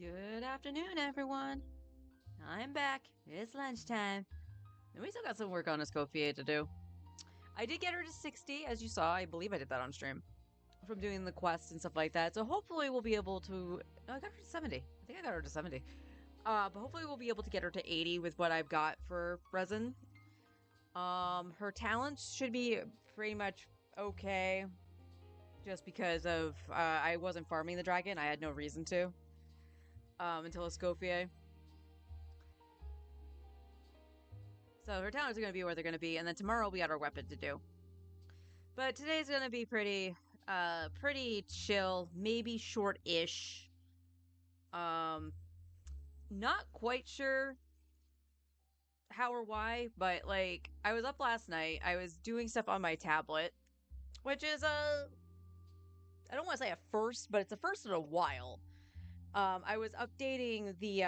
Good afternoon, everyone. I'm back. It's lunchtime. And we still got some work on Escoffier to do. I did get her to 60, as you saw. I believe I did that on stream from doing the quests and stuff like that. So hopefully we'll be able to. Oh, I got her to 70. I think I got her to 70. But hopefully we'll be able to get her to 80 with what I've got for resin. Her talents should be pretty much okay. Just because of I wasn't farming the dragon. I had no reason to. Until Escoffier. So her talents are going to be where they're going to be, and then tomorrow we got our weapon to do. But today's going to be pretty chill, maybe short-ish. Um, not quite sure how or why, but like I was up last night. I was doing stuff on my tablet, which is I don't want to say a first, but it's a first in a while. I was updating the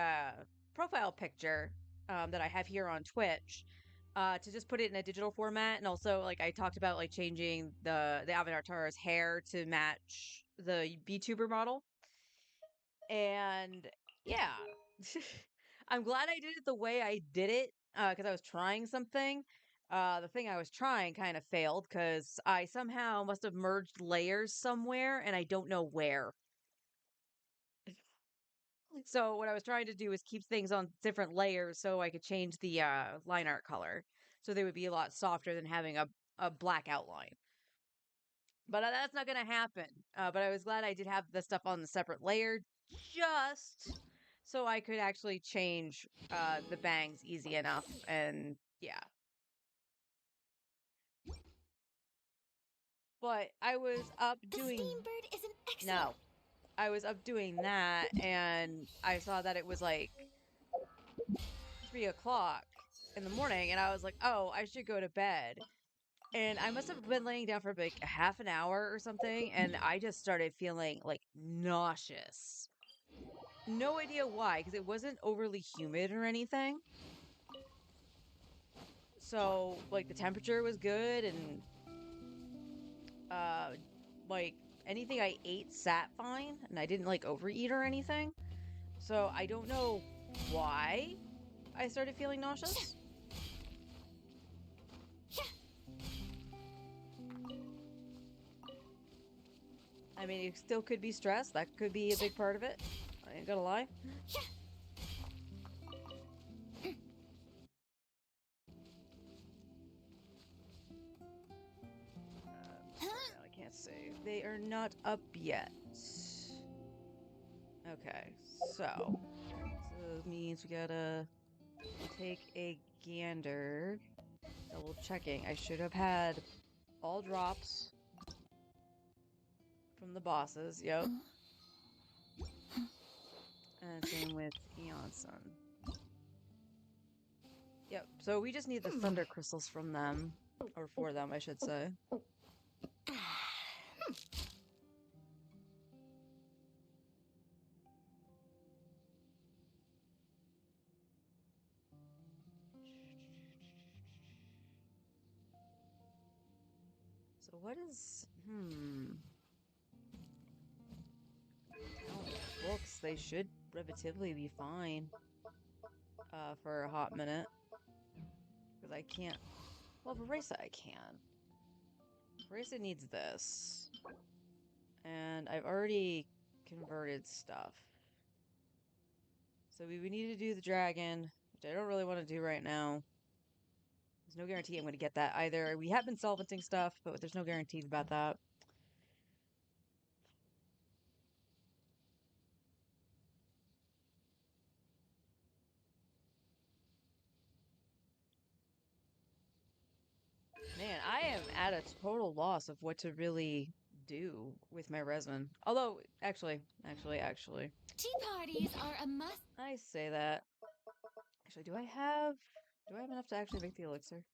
profile picture that I have here on Twitch to just put it in a digital format, and also like I talked about like changing the avatar's hair to match the VTuber model, and yeah, I'm glad I did it the way I did it because I was trying something. The thing I was trying kind of failed because I somehow must have merged layers somewhere, and I don't know where. So what I was trying to do is keep things on different layers so I could change the line art color. So they would be a lot softer than having a black outline. But that's not going to happen. But I was glad I did have the stuff on the separate layer just so I could actually change the bangs easy enough. And yeah. But I was up The doing. Steambird is an excellent. No. I was up doing that and I saw that it was like 3 o'clock in the morning, and I was like, oh, I should go to bed. And I must have been laying down for like a half an hour or something, and I just started feeling like nauseous. No idea why, because it wasn't overly humid or anything. So, like, the temperature was good, and uh, like, anything I ate sat fine, and I didn't like overeat or anything. So, I don't know why I started feeling nauseous. I mean, it still could be stress. That could be a big part of it. I ain't gonna lie. Sorry, now I can't save. They are not up yet. Okay, so it means we gotta take a gander. Double checking. I should have had all drops from the bosses. Yep. And same with Eonson. Yep. So we just need the thunder crystals from them. Or for them, I should say. So what is books, they should relatively be fine. For a hot minute. Because I can't. Well, Veresa I can. Veresa needs this. And I've already converted stuff. So we would need to do the dragon, which I don't really want to do right now. There's no guarantee I'm going to get that either. We have been solventing stuff, but there's no guarantee about that. Man, I am at a total loss of what to really do with my resin. Although, actually. Tea parties are a must. I say that. Actually, do I have enough to actually make the elixir?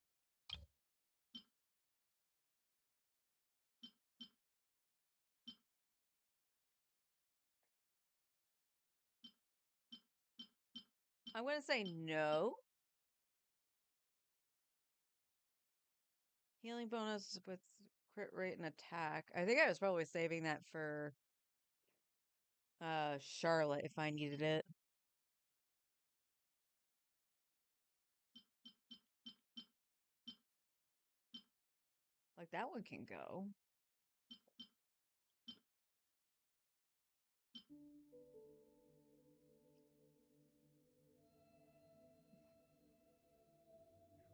I'm going to say no. Healing bonus with crit rate and attack. I think I was probably saving that for Charlotte if I needed it. Like, that one can go.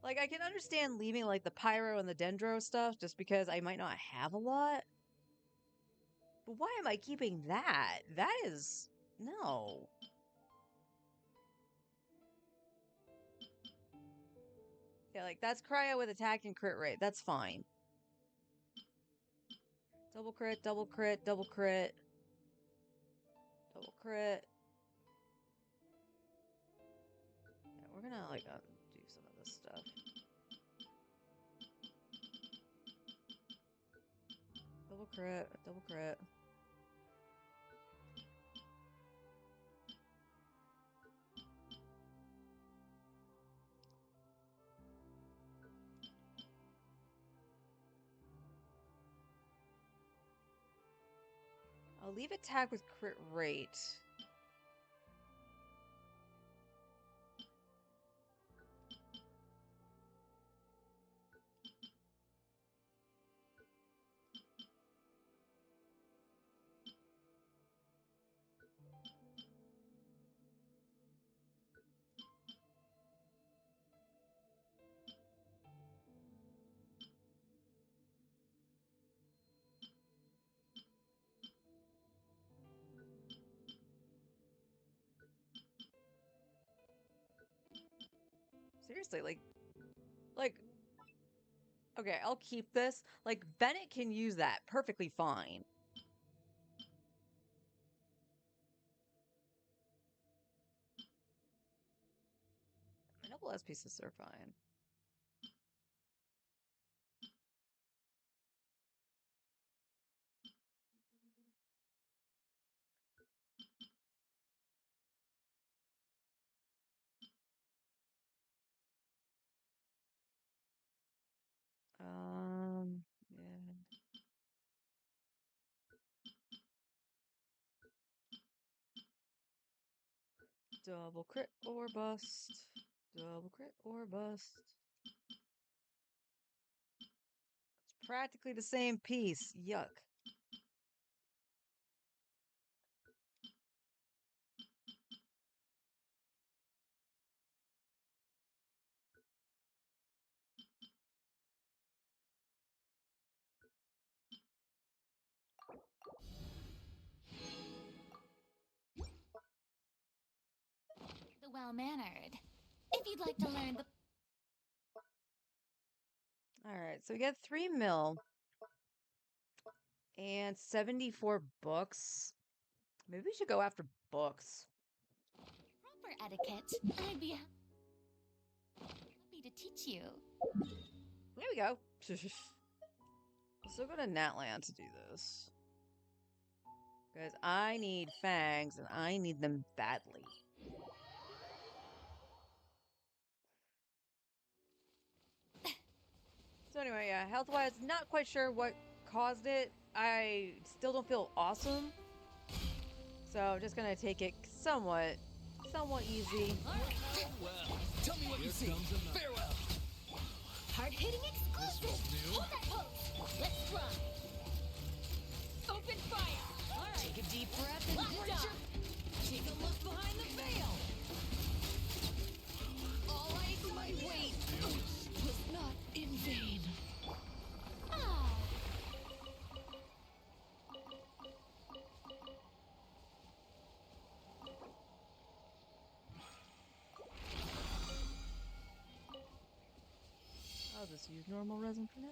Like, I can understand leaving, like, the Pyro and the Dendro stuff just because I might not have a lot. But why am I keeping that? That is... No. Yeah, like, that's Cryo with attack and crit rate. That's fine. Double crit, double crit, double crit. Double crit. Yeah, we're gonna, like, do some of this stuff. Double crit, double crit. I'll leave attack with crit rate. Seriously, like, okay, I'll keep this. Like, Bennett can use that perfectly fine. My Noble S pieces are fine. Yeah. Double crit or bust. Double crit or bust. It's practically the same piece. Yuck. The well-mannered. If you'd like to learn the... Alright, so we get 3 mil. And 74 books. Maybe we should go after books. proper etiquette, I'd be happy to teach you. There we go. I'll still go to Natland to do this. Because I need fangs, and I need them badly. So anyway, yeah, health-wise, not quite sure what caused it. I still don't feel awesome. So I'm just gonna take it somewhat easy. Well, tell me what you see. Farewell. Hard-hitting exclusive. Hold that pose. Let's run. Open fire. All right. Take a deep breath and breach. Take a look behind the veil. All my weight was not in vain. Ah. I'll just use normal resin for now.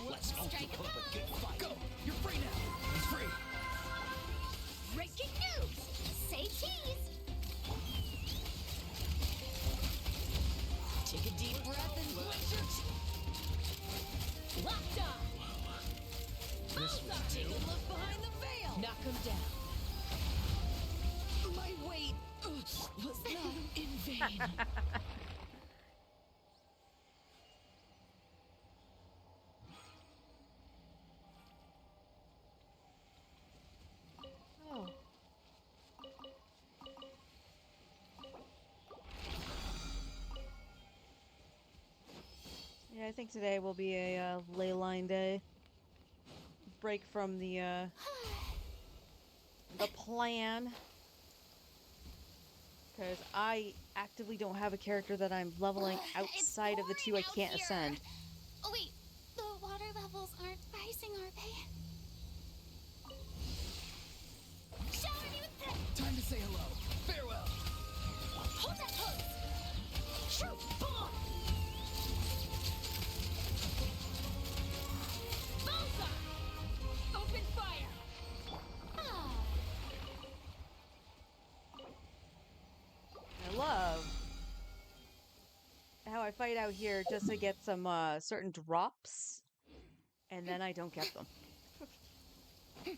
Let's open a good fight. Go. You're free now. He's free. Breaking news. Say cheese. Take a deep breath and blink your... Locked on. This was was not in vain. Oh. Yeah, I think today will be a ley line day. Break from the plan. Because I actively don't have a character that I'm leveling outside of the two I can't ascend. Oh wait, the water levels aren't rising, are they? Shower me with the... Time to say hello. Farewell. Hold that pose! Shoot! Bomb! Bullseye! Open fire! Ah. I love how I fight out here just to get some certain drops, and then I don't get them. I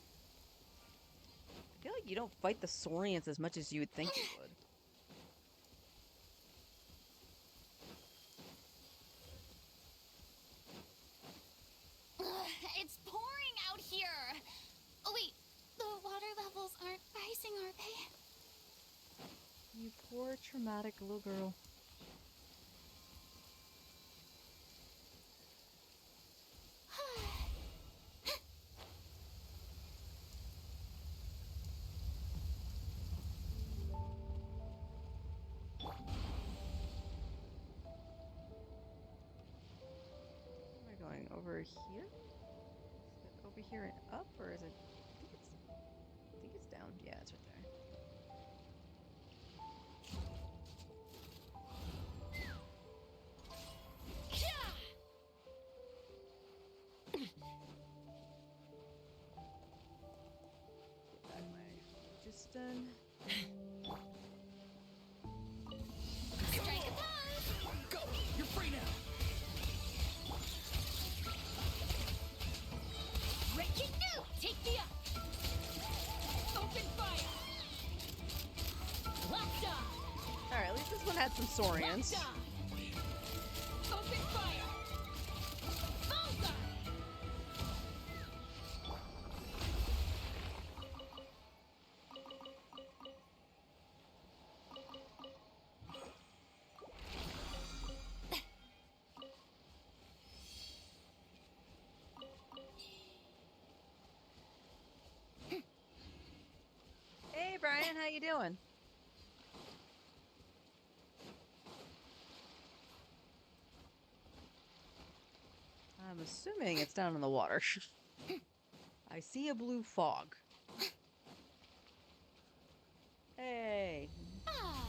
feel like you don't fight the Saurians as much as you would think you would. It's pouring out here! Oh wait, the water levels aren't rising, are they? You poor traumatic little girl. Where am I going? Over here? Is it over here and up, or is it? I think it's down. Yeah, it's right there. Get back my just done. Strike a pose! Go. You're free now. Wrecking new! Take me up! Open fire! Lockdown! All right, at least this one had some Saurians. Lockdown! Open fire! Bullseye! Hey, Brian, how you doing? I'm assuming it's down in the water. I see a blue fog. Hey. Ah.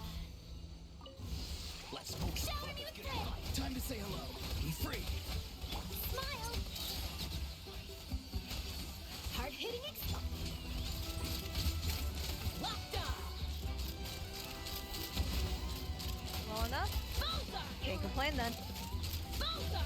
Let's move. Shower me with praise! Time to say hello. Be free. Smile! Hard-hitting Lockdown! Well enough? Bullseye! Can't complain then. Bullseye!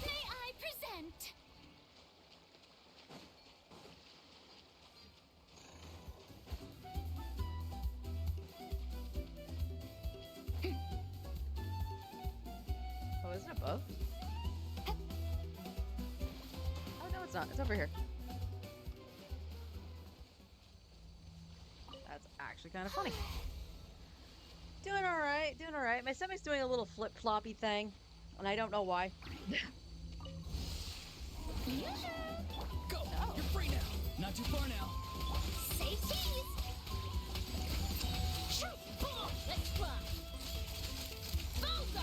May I present? Oh, is it above? Oh, no, it's not. It's over here. That's actually kind of funny. Doing alright, doing alright. My stomach's doing a little flip-floppy thing, and I don't know why. Go. You're free now. Not too far now. Safe cheese! Shoot! Bomb! Let's fly! Bullseye!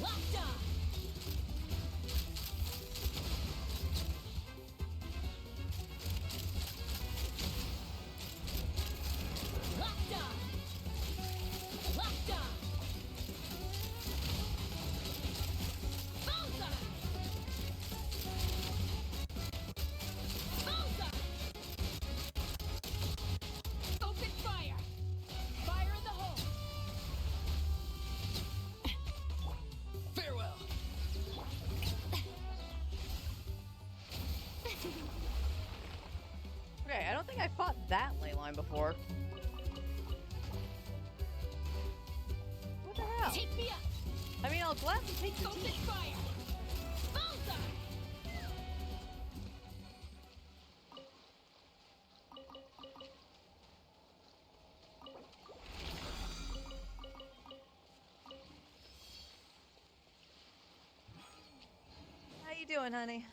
Lockdown! Lockdown! Lockdown! Bullseye! Bullseye! that ley line before. What the hell? Take me up. I mean, I'll gladly take the Open T. fire. Bullseye. How you doing, honey?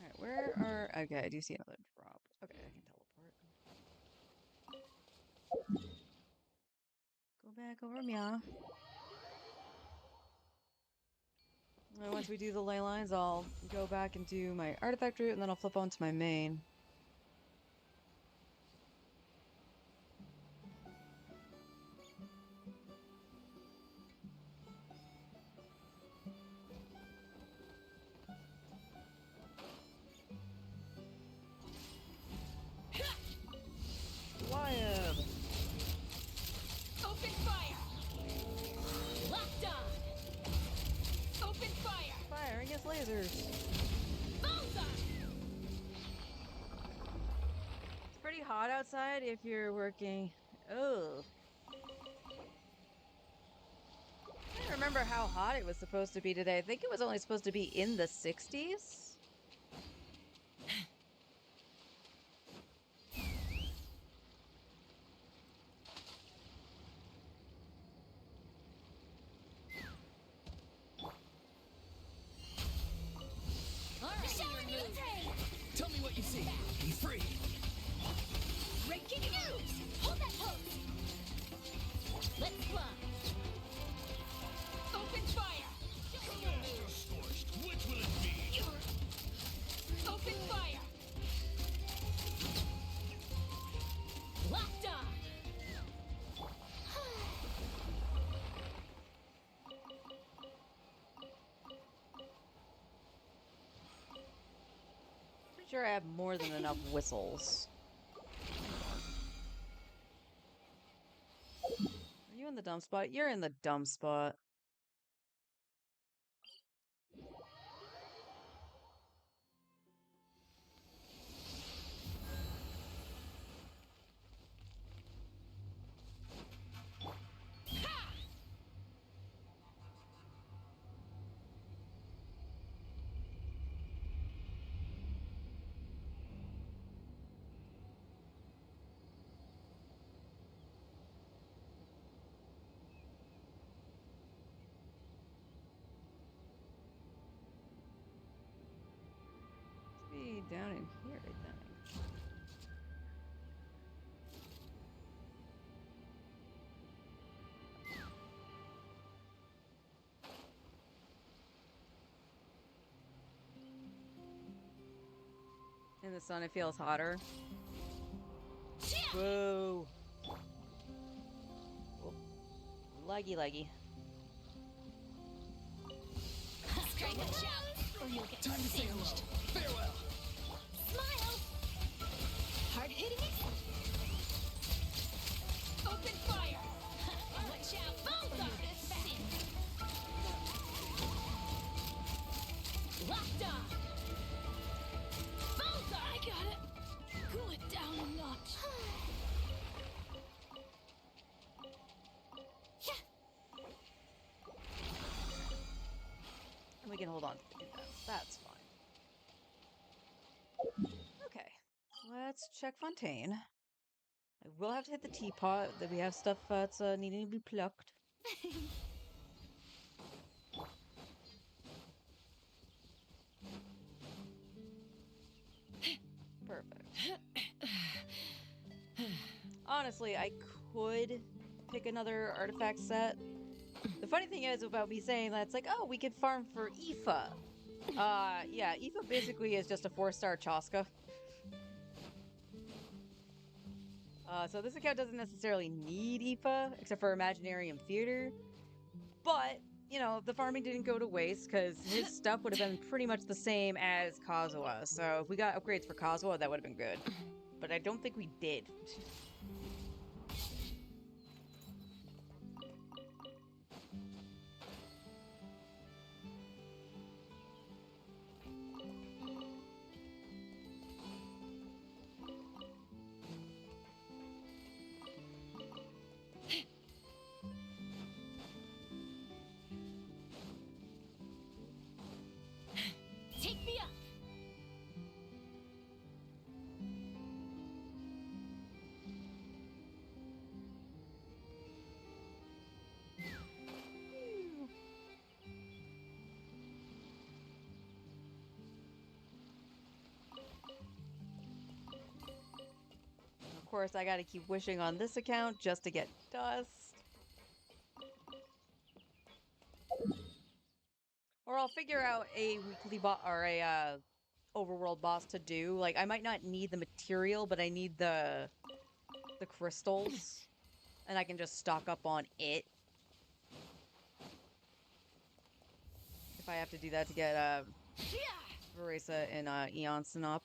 Alright, where are... Okay, I do see another drop. Okay, I can teleport. Go back over meow. And once we do the ley lines, I'll go back and do my artifact route, and then I'll flip onto my main. Wyatt! Open fire. Locked on. Open fire. Firing his lasers. Bullseye. It's pretty hot outside if you're working. Oh. I don't remember how hot it was supposed to be today. I think it was only supposed to be in the 60s. All right, Show your me move. the train. Tell me what you see. Be free. Breaking Use. news. Hold that pose. Let's fly. Open fire. Scorched. Which will it be? Open fire. Locked on. Pretty sure I have more than enough whistles. Are you in the dump spot? You're in the dump spot. Be down in here, I think. In the sun, it feels hotter. Whoa. Whoop. Laggy, laggy. Strike a shout, or you'll get Time to say hello. singed. Farewell. Smile. Hard hitting it. Open fire. Watch out. Bullseye. Locked on. Bullseye. I got it. Cool it down a notch. And we can hold on to the defense. That's fine. Okay. Let's check Fontaine. I will have to hit the teapot. That we have stuff that's needing to be plucked. Perfect. Honestly, I could pick another artifact set. The funny thing is about me saying that, it's like, oh, we could farm for Aoife. Yeah, Aoife basically is just a 4-star Chaska. So this account doesn't necessarily need Aoife, except for Imaginarium Theater. But, you know, the farming didn't go to waste, because his stuff would have been pretty much the same as Kazuha. So if we got upgrades for Kazuha, that would have been good. But I don't think we did. course, I gotta keep wishing on this account just to get dust. Or I'll figure out a weekly boss or a overworld boss to do. Like, I might not need the material, but I need the crystals. And I can just stock up on it. If I have to do that to get Veresa and Eon Sinop.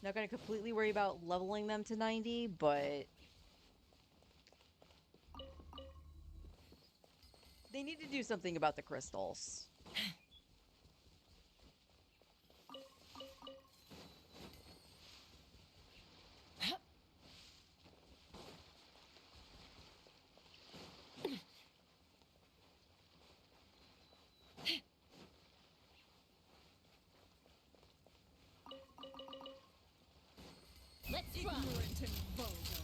Not gonna completely worry about leveling them to 90, but they need to do something about the crystals. Let's run. Ignorant and vulgar.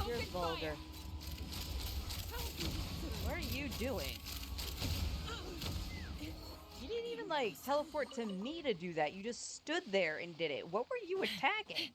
You're Open vulgar. fire. What are you doing? You didn't even, like, teleport to me to do that. You just stood there and did it. What were you attacking?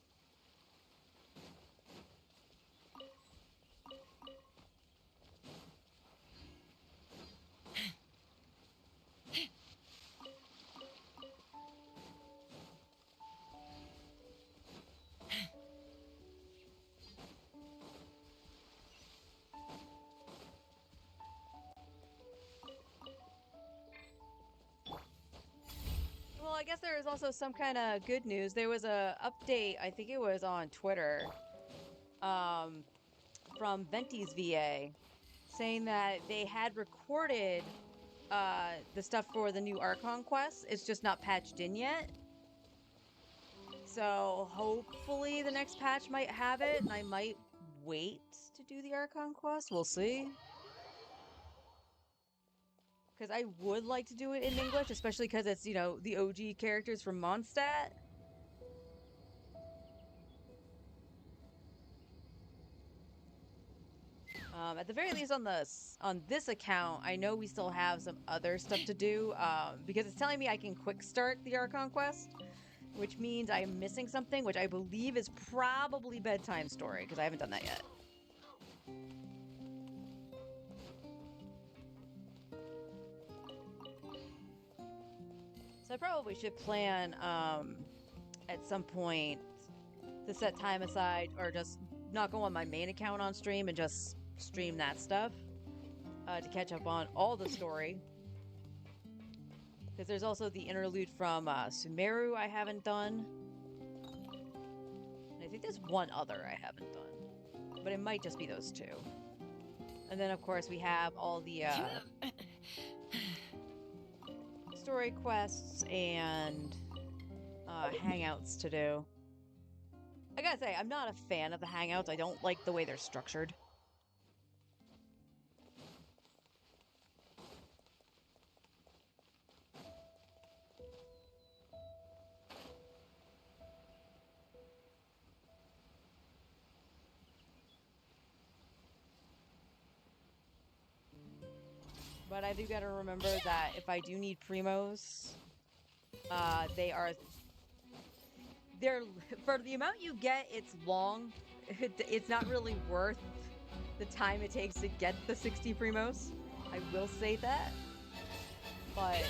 Well, I guess there is also some kind of good news. There was a update, I think it was on Twitter, from Venti's VA, saying that they had recorded the stuff for the new Archon quest. It's just not patched in yet. So hopefully the next patch might have it, and I might wait to do the Archon quest. We'll see. Because I would like to do it in English, especially because it's, you know, the OG characters from Mondstadt. At the very least on this account, I know we still have some other stuff to do, because it's telling me I can quick start the Archon quest, which means I'm missing something, which I believe is probably Bedtime Story, because I haven't done that yet. So I probably should plan, at some point, to set time aside, or just not go on my main account on stream and just stream that stuff, to catch up on all the story. Because there's also the interlude from Sumeru I haven't done. And I think there's one other I haven't done. But it might just be those two. And then, of course, we have all the story quests and hangouts to do. I gotta say, I'm not a fan of the hangouts. I don't like the way they're structured. But I do gotta remember that if I do need primos, they're for the amount you get, it's long. It's not really worth the time it takes to get the 60 primos. I will say that. But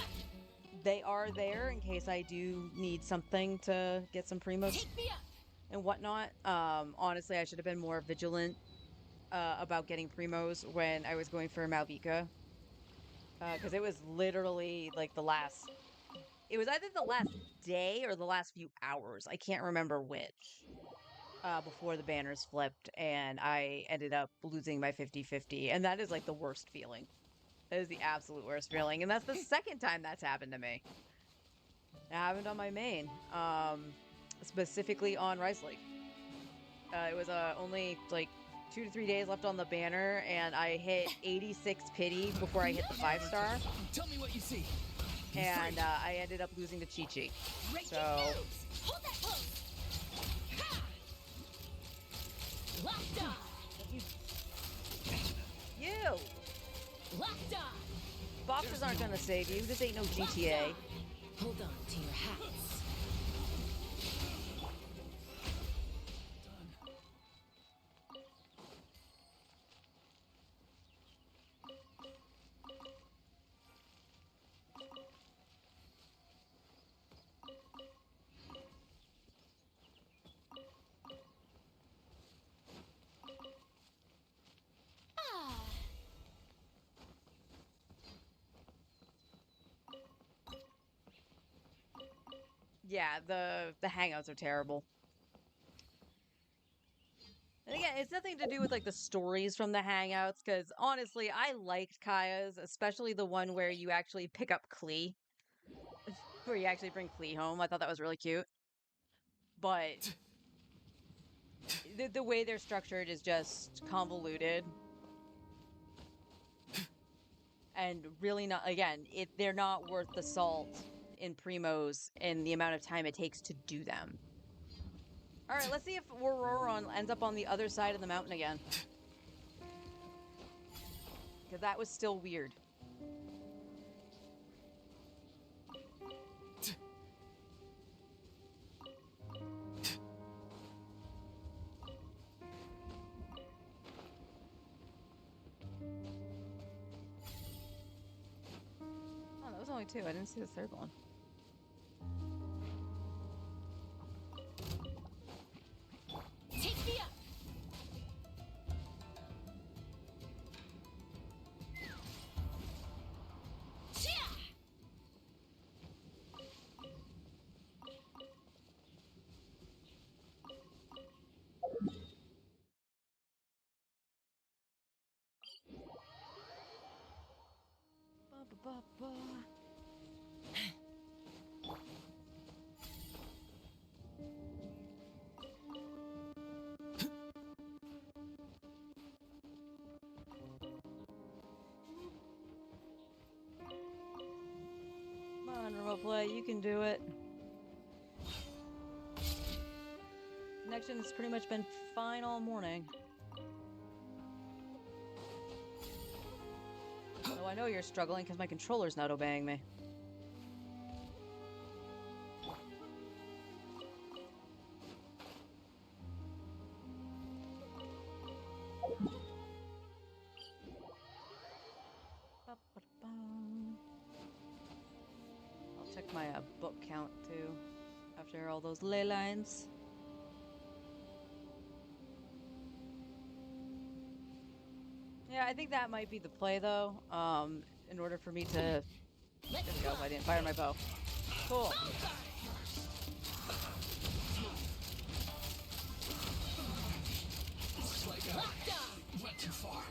they are there in case I do need something to get some primos Take me up. and whatnot. Honestly, I should have been more vigilant about getting primos when I was going for Malvika. Because it was literally like it was either the last day or the last few hours. I can't remember which. Before the banners flipped and I ended up losing my 50-50. And that is like the worst feeling. That is the absolute worst feeling. And that's the second time that's happened to me. It happened on my main. Specifically on Rice Lake. It was only like 2 to 3 days left on the banner, and I hit 86 pity before I hit the 5-star, Tell me what you see. and I ended up losing to Chi-Chi. Raging So, moves. Hold that pose. Ha! Locked on. you! Locked on. Boxers aren't gonna save you. This ain't no GTA. Hold on to your hats. Yeah, the hangouts are terrible. And again, it's nothing to do with like the stories from the hangouts, because honestly, I liked Kaya's, especially the one where you actually pick up Klee, where you actually bring Klee home. I thought that was really cute. But the way they're structured is just convoluted. And really not, again, they're not worth the salt in Primos and the amount of time it takes to do them. All right, let's see if Auroron ends up on the other side of the mountain again. Because that was still weird. Oh, that was only two. I didn't see the third one. Take me up. Ba-ba-ba-ba. Come on, remote play, you can do it. Connection has pretty much been fine all morning. Though I know you're struggling because my controller's not obeying me. Ba-ba-da-bum. I'll check my book count too after all those ley lines. Yeah, I think that might be the play though. In order for me to, there we go. I didn't fire my bow. Cool. Looks like I went too far.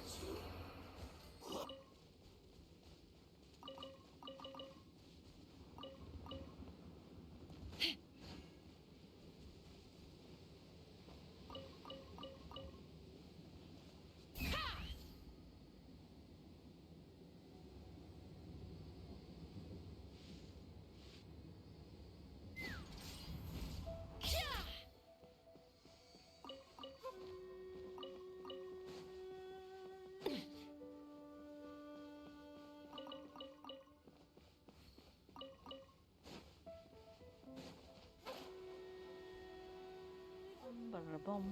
Ba-da-bum. Ba-da-bum.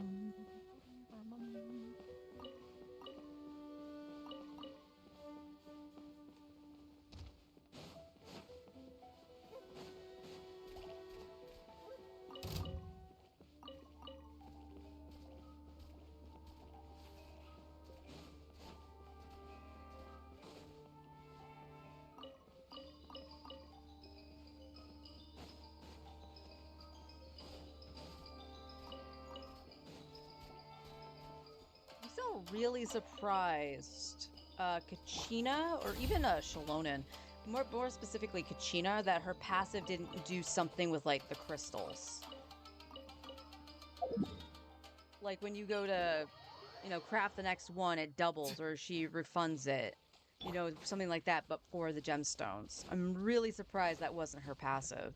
I'm still really surprised, Kachina, or even Shalonen, more specifically Kachina, that her passive didn't do something with like the crystals. Like when you go to, craft the next one, it doubles, or she refunds it. Something like that, but for the gemstones. I'm really surprised that wasn't her passive.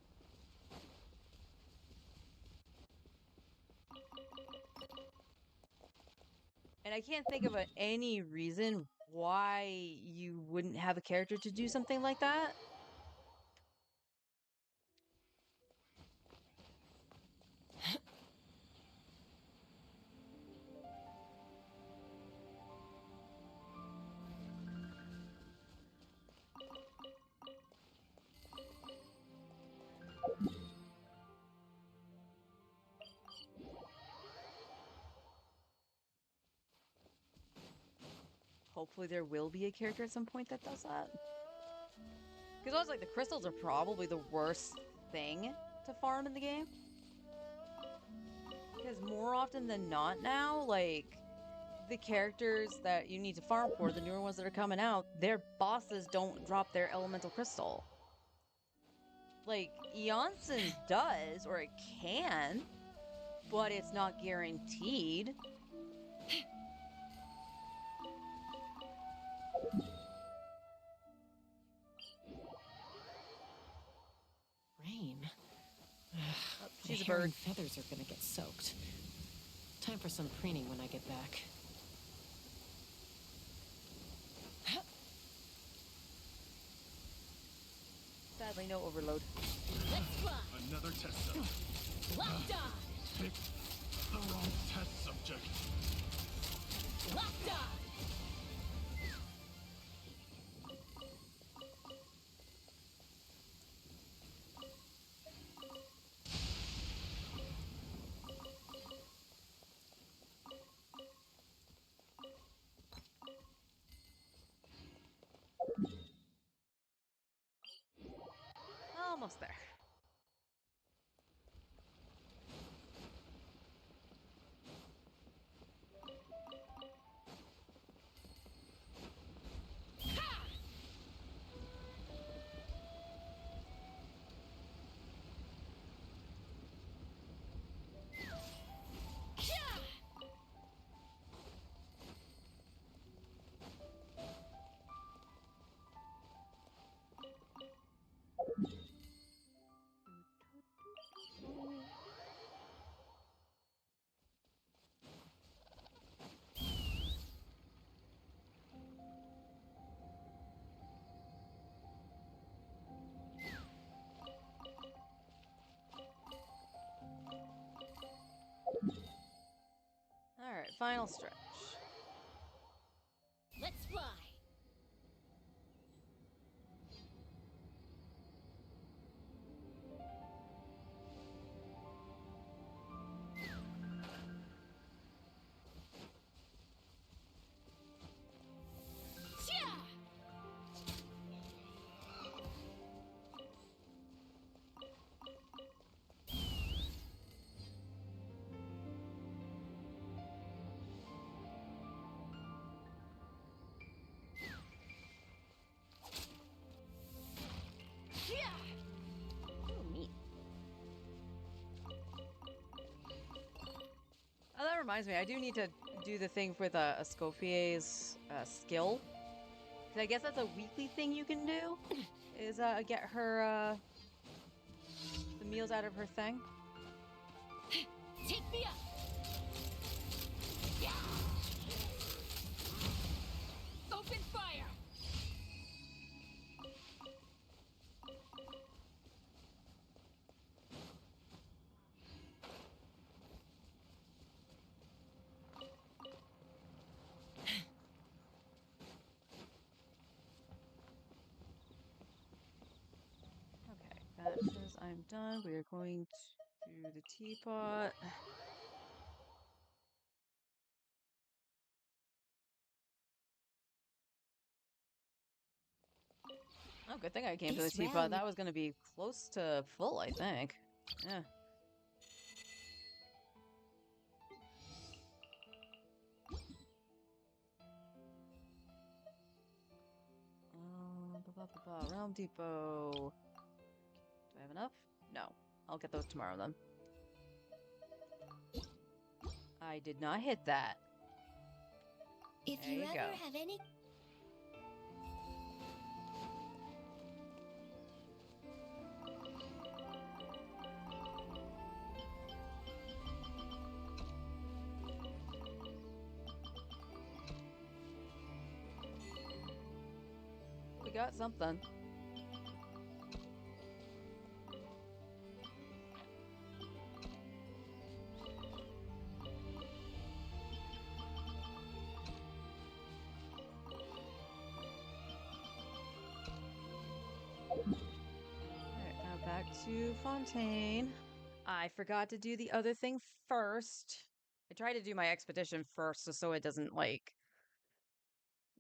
And I can't think of any reason why you wouldn't have a character to do something like that. Hopefully there will be a character at some point that does that. Because I was like, the crystals are probably the worst thing to farm in the game. Because more often than not now, like, the characters that you need to farm for, the newer ones that are coming out, their bosses don't drop their elemental crystal. Like, Eonson's does, or it can, but it's not guaranteed. Rain. She's My a hair bird. and feathers are gonna get soaked. Time for some preening when I get back. Sadly, no overload. Let's fly! Another test subject. Locked on! Pick the wrong test subject. Locked on! Almost there. Alright, final stretch. Let's fly! Ooh, neat. Oh, that reminds me, I do need to do the thing with Escoffier's skill. 'Cause I guess that's a weekly thing you can do, is get her the meals out of her thing. Take me up! Open fire! Okay, that says I'm done. We are going to do the teapot. Oh, good thing I came to the This teapot. round- That was going to be close to full, I think. Yeah. Realm Depot. Do I have enough? No. I'll get those tomorrow then. I did not hit that. If There you you ever go. have any We got something. Alright, now back to Fontaine. I forgot to do the other thing first. I tried to do my expedition first just so it doesn't, like,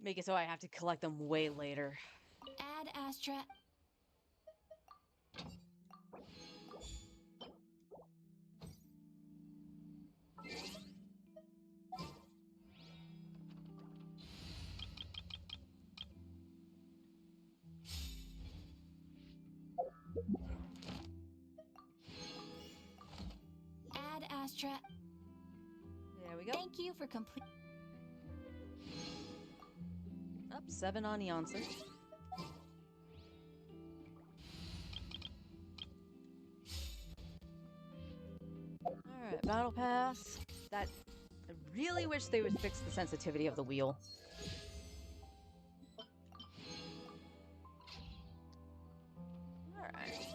make it so I have to collect them way later. Ad Astra extra. There we go. Thank you for complete. Up 7 on Eonson. Alright, Battle Pass. That. I really wish they would fix the sensitivity of the wheel. Alright.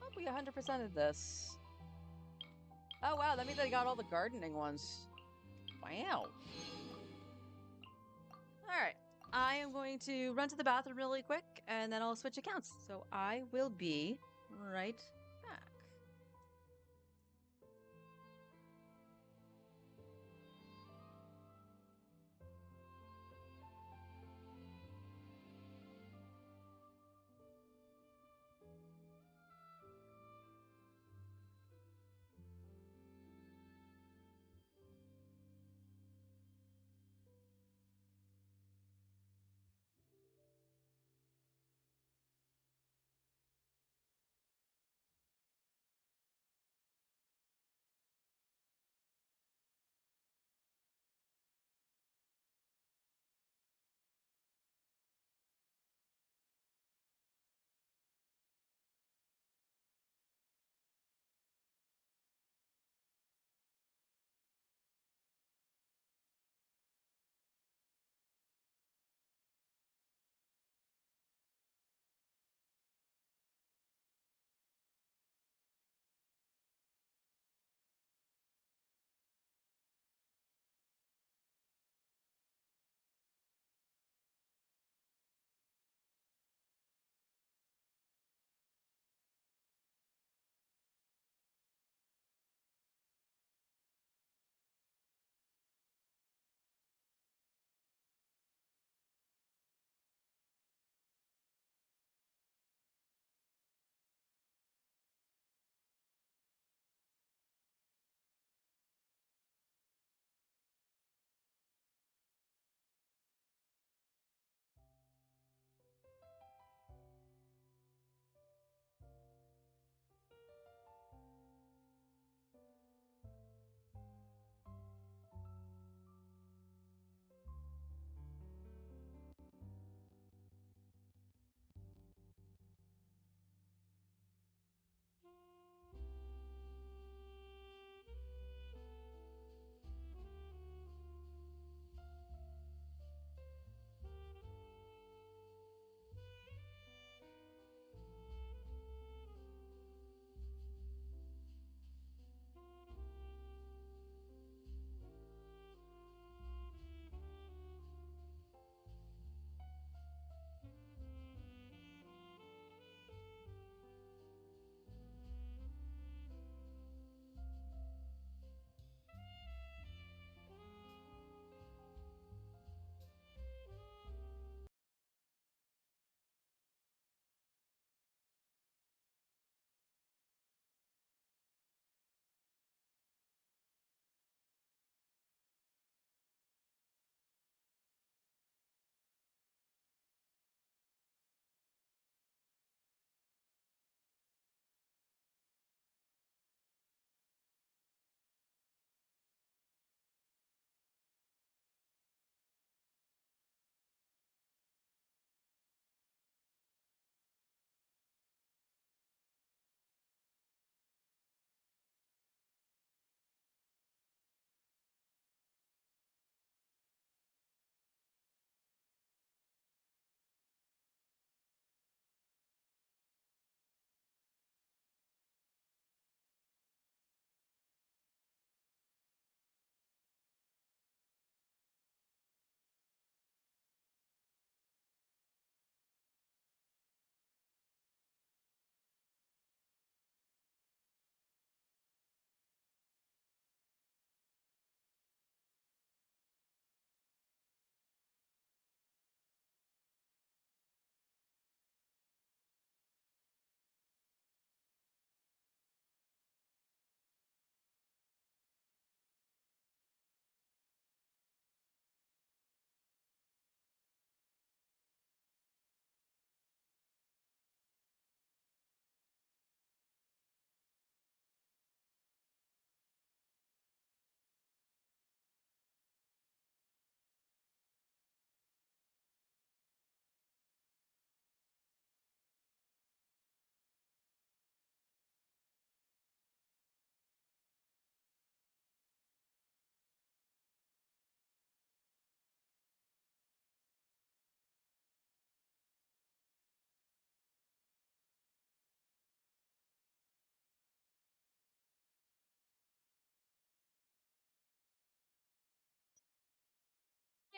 Oh, we 100%ed this. Oh wow, that means I got all the gardening ones. Wow. Alright. I am going to run to the bathroom really quick, and then I'll switch accounts. So I will be right back.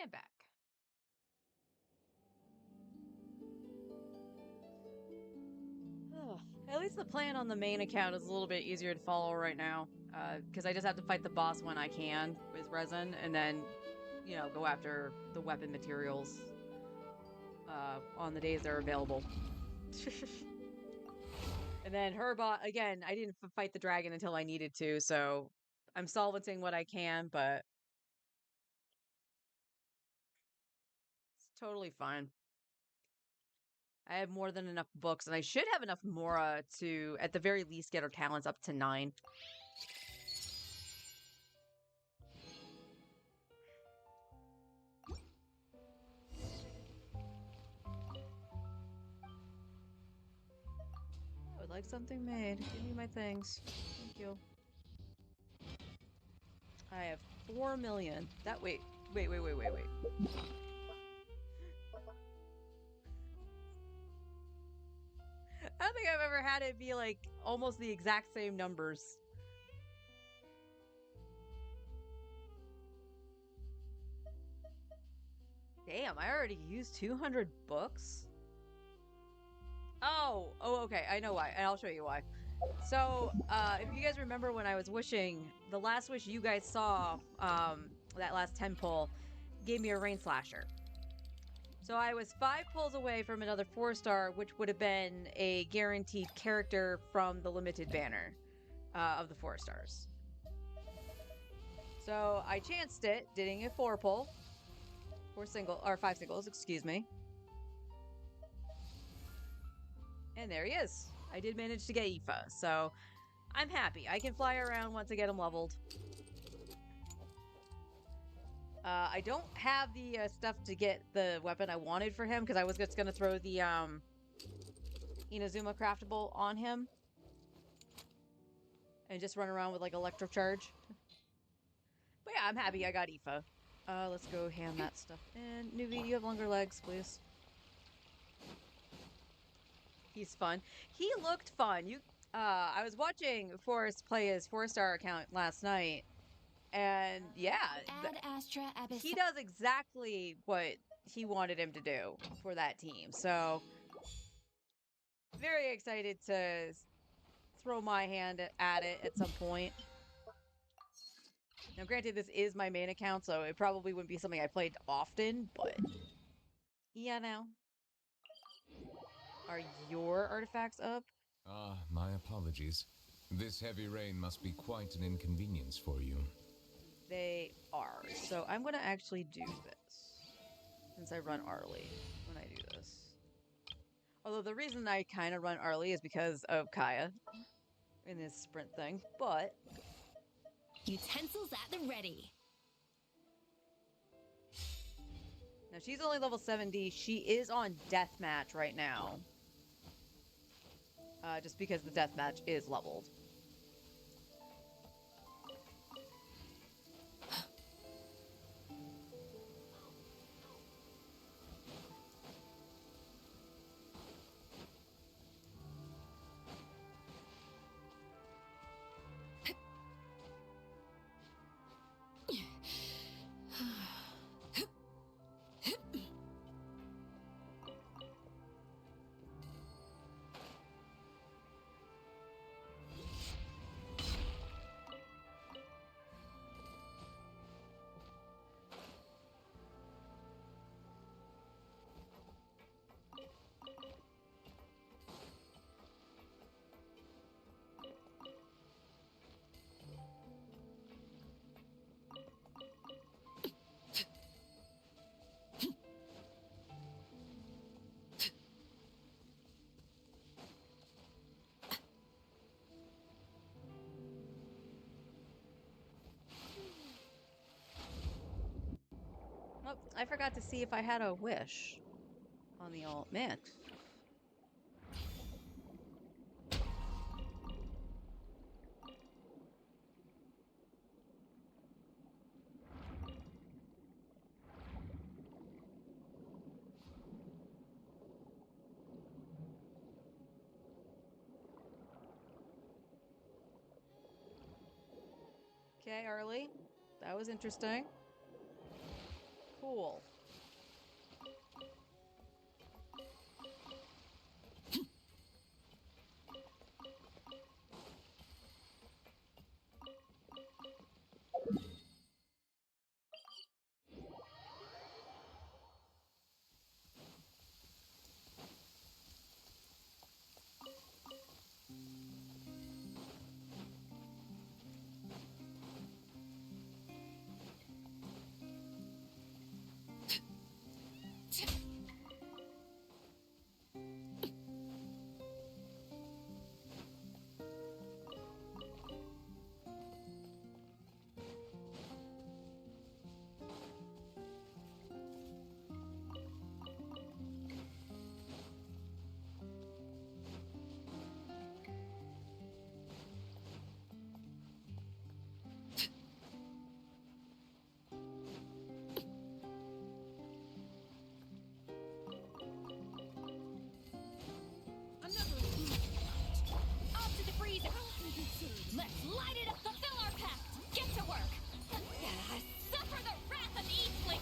And back. At least the plan on the main account is a little bit easier to follow right now. Because I just have to fight the boss when I can with resin, and then, you know, go after the weapon materials on the days they're available. And then her bot, again, I didn't fight the dragon until I needed to, so I'm solventing what I can, but it's totally fine. I have more than enough books, and I should have enough Mora to, at the very least, get her talents up to 9. I would like something made. Give me my things. Thank you. I have 4 million. That, wait. I don't think I've ever had it be, like, almost the exact same numbers. Damn, I already used 200 books? Oh, okay, I know why, and I'll show you why. So, if you guys remember when I was wishing, the last wish you guys saw, that last 10 pull, gave me a Rain Slasher. So I was 5 pulls away from another 4-star, which would have been a guaranteed character from the limited banner of the 4 stars. So I chanced it, getting a 4 pull. 5 singles, excuse me. And there he is. I did manage to get Aoife, so I'm happy. I can fly around once I get him leveled. I don't have the stuff to get the weapon I wanted for him, because I was just going to throw the Inazuma craftable on him. And just run around with, like, Electro Charge. But yeah, I'm happy I got Aoife. Let's go hand that stuff in. Nuvi, you have longer legs, please. He's fun. He looked fun. I was watching Forrest play his 4-star account last night, and yeah, Ad Astra Abyss. he does exactly what he wanted him to do for that team. So, very excited to throw my hand at it at some point. Now, granted, this is my main account, so it probably wouldn't be something I played often, but yeah, now. Are your artifacts up? Ah, my apologies. This heavy rain must be quite an inconvenience for you. They are. So I'm going to actually do this, since I run Arlie when I do this. Although the reason I kind of run Arlie is because of Kaya in this sprint thing, but... Utensils at the ready. Now, she's only level 70. She is on Deathmatch right now. Just because the Deathmatch is leveled. Oh, I forgot to see if I had a wish on the alt. Man. Okay, Arlie. That was interesting. Cool. Off to the freezer! Let's light it up! Fulfill our pact! Get to work! Suffer the wrath of Eastling!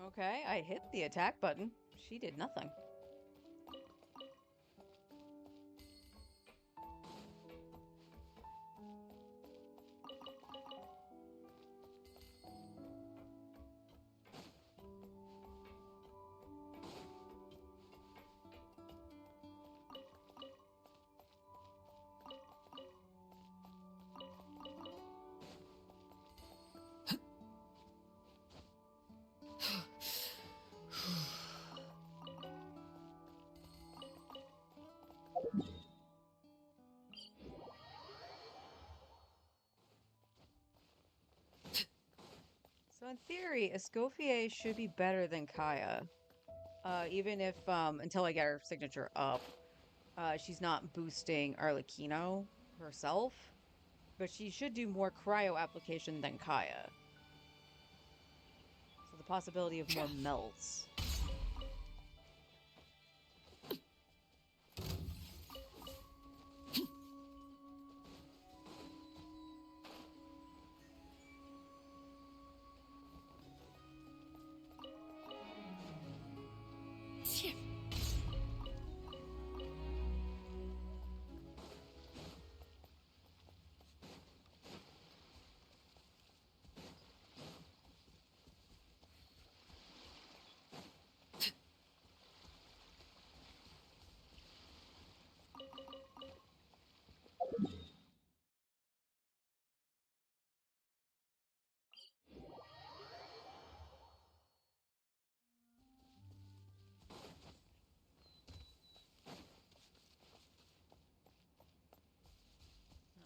Okay, I hit the attack button. She did nothing. So in theory, Escoffier should be better than Kaya. Even if, until I get her signature up, she's not boosting Arlecchino herself, but she should do more cryo application than Kaya. So the possibility of more melts.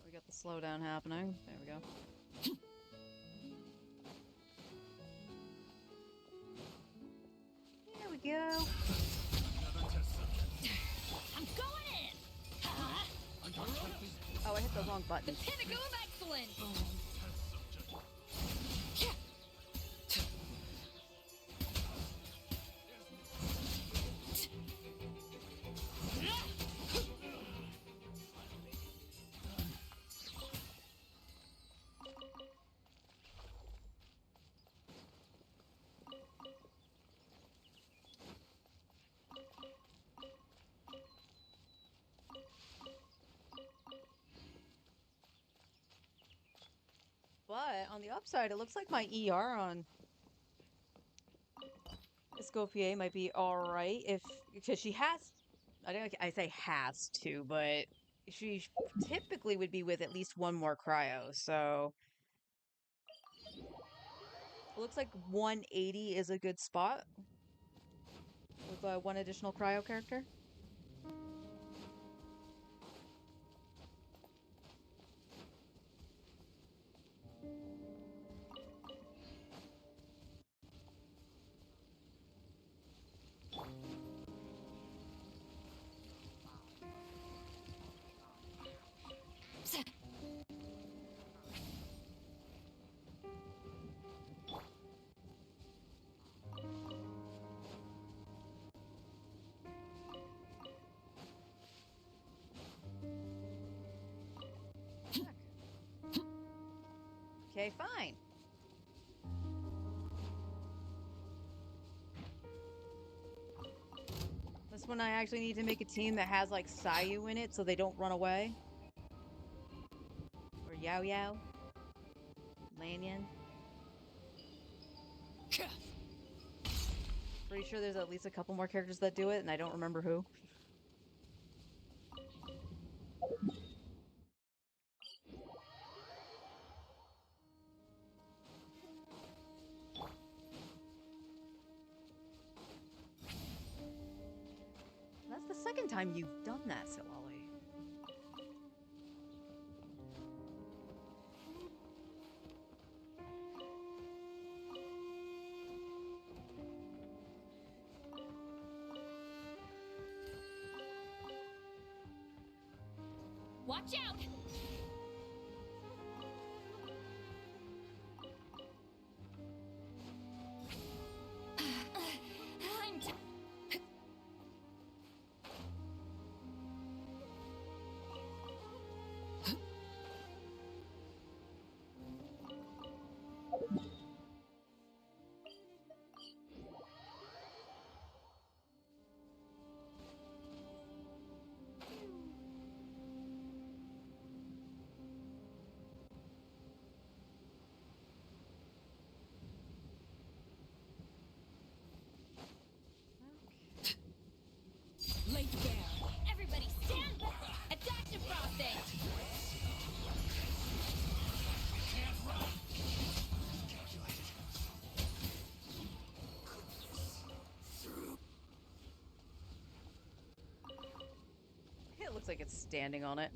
We got the slowdown happening. There we go. There we go. I'm going in! Oh, I hit the wrong button. The pinnacle of excellence! On the upside, it looks like my ER on Escoffier might be alright because she has, I don't know, I say has to, but she typically would be with at least one more cryo, so it looks like 180 is a good spot with one additional cryo character. Okay, fine. This one I actually need to make a team that has like Sayu in it so they don't run away. Or Yao Yao. Lanyan. Pretty sure there's at least a couple more characters that do it, and I don't remember who. That's the second time you've done that, Silali. Watch out! I'm Lake Bear. Everybody stand back! Adaptive frosting! It looks like it's standing on it.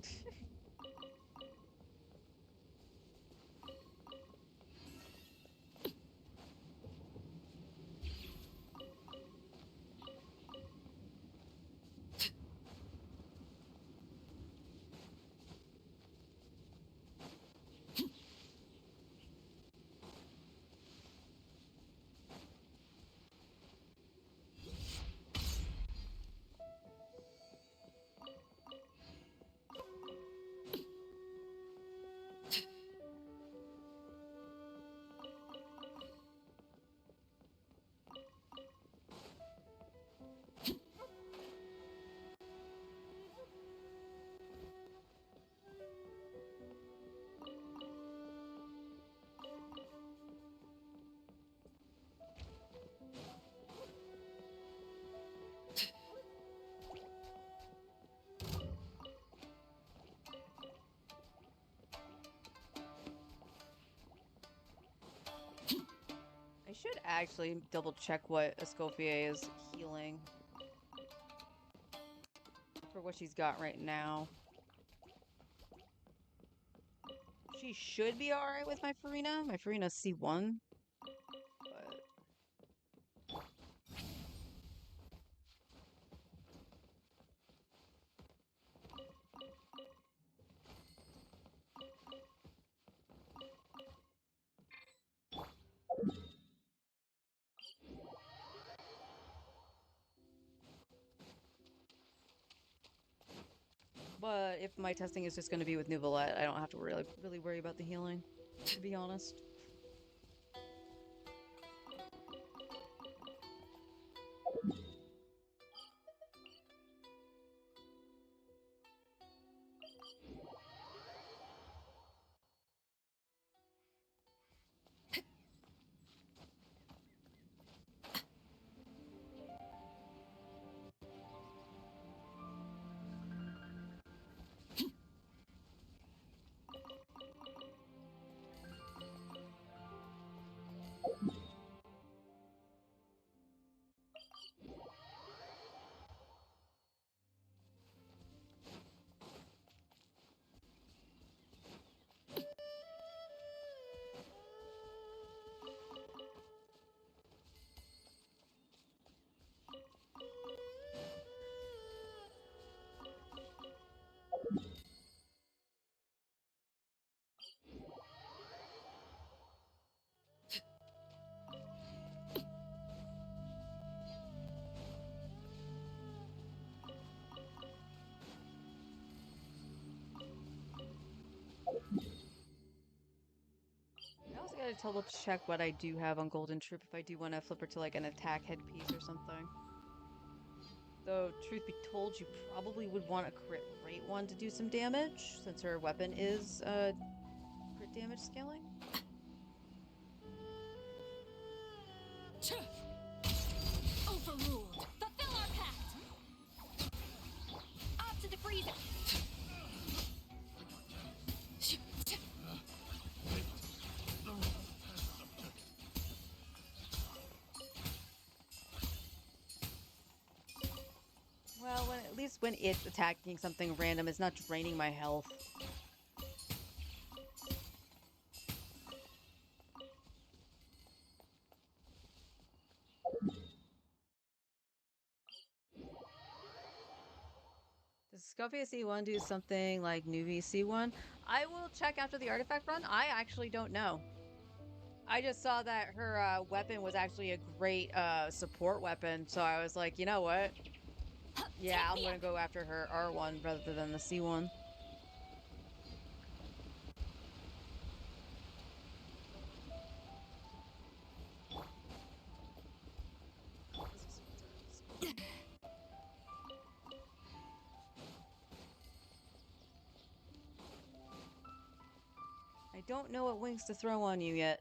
I should actually double check what Escoffier is healing for what she's got right now. She should be alright with my Farina. My Farina's C1. But But if my testing is just going to be with Neuvillette, I don't have to really worry about the healing, to be honest. to double check what I do have on Golden Troop if I do want to flip her to like an attack headpiece or something. Though, truth be told, you probably would want a crit rate one to do some damage, since her weapon is crit damage scaling. Overruled. Fulfill our pact. Off to the freezer. Well, at least when it's attacking something random, it's not draining my health. Does Scophia C1 do something like Nuvi C1? I will check after the artifact run. I actually don't know. I just saw that her weapon was actually a great support weapon, so I was like, you know what? Yeah, I'm gonna go after her R1 rather than the C1. I don't know what wings to throw on you yet.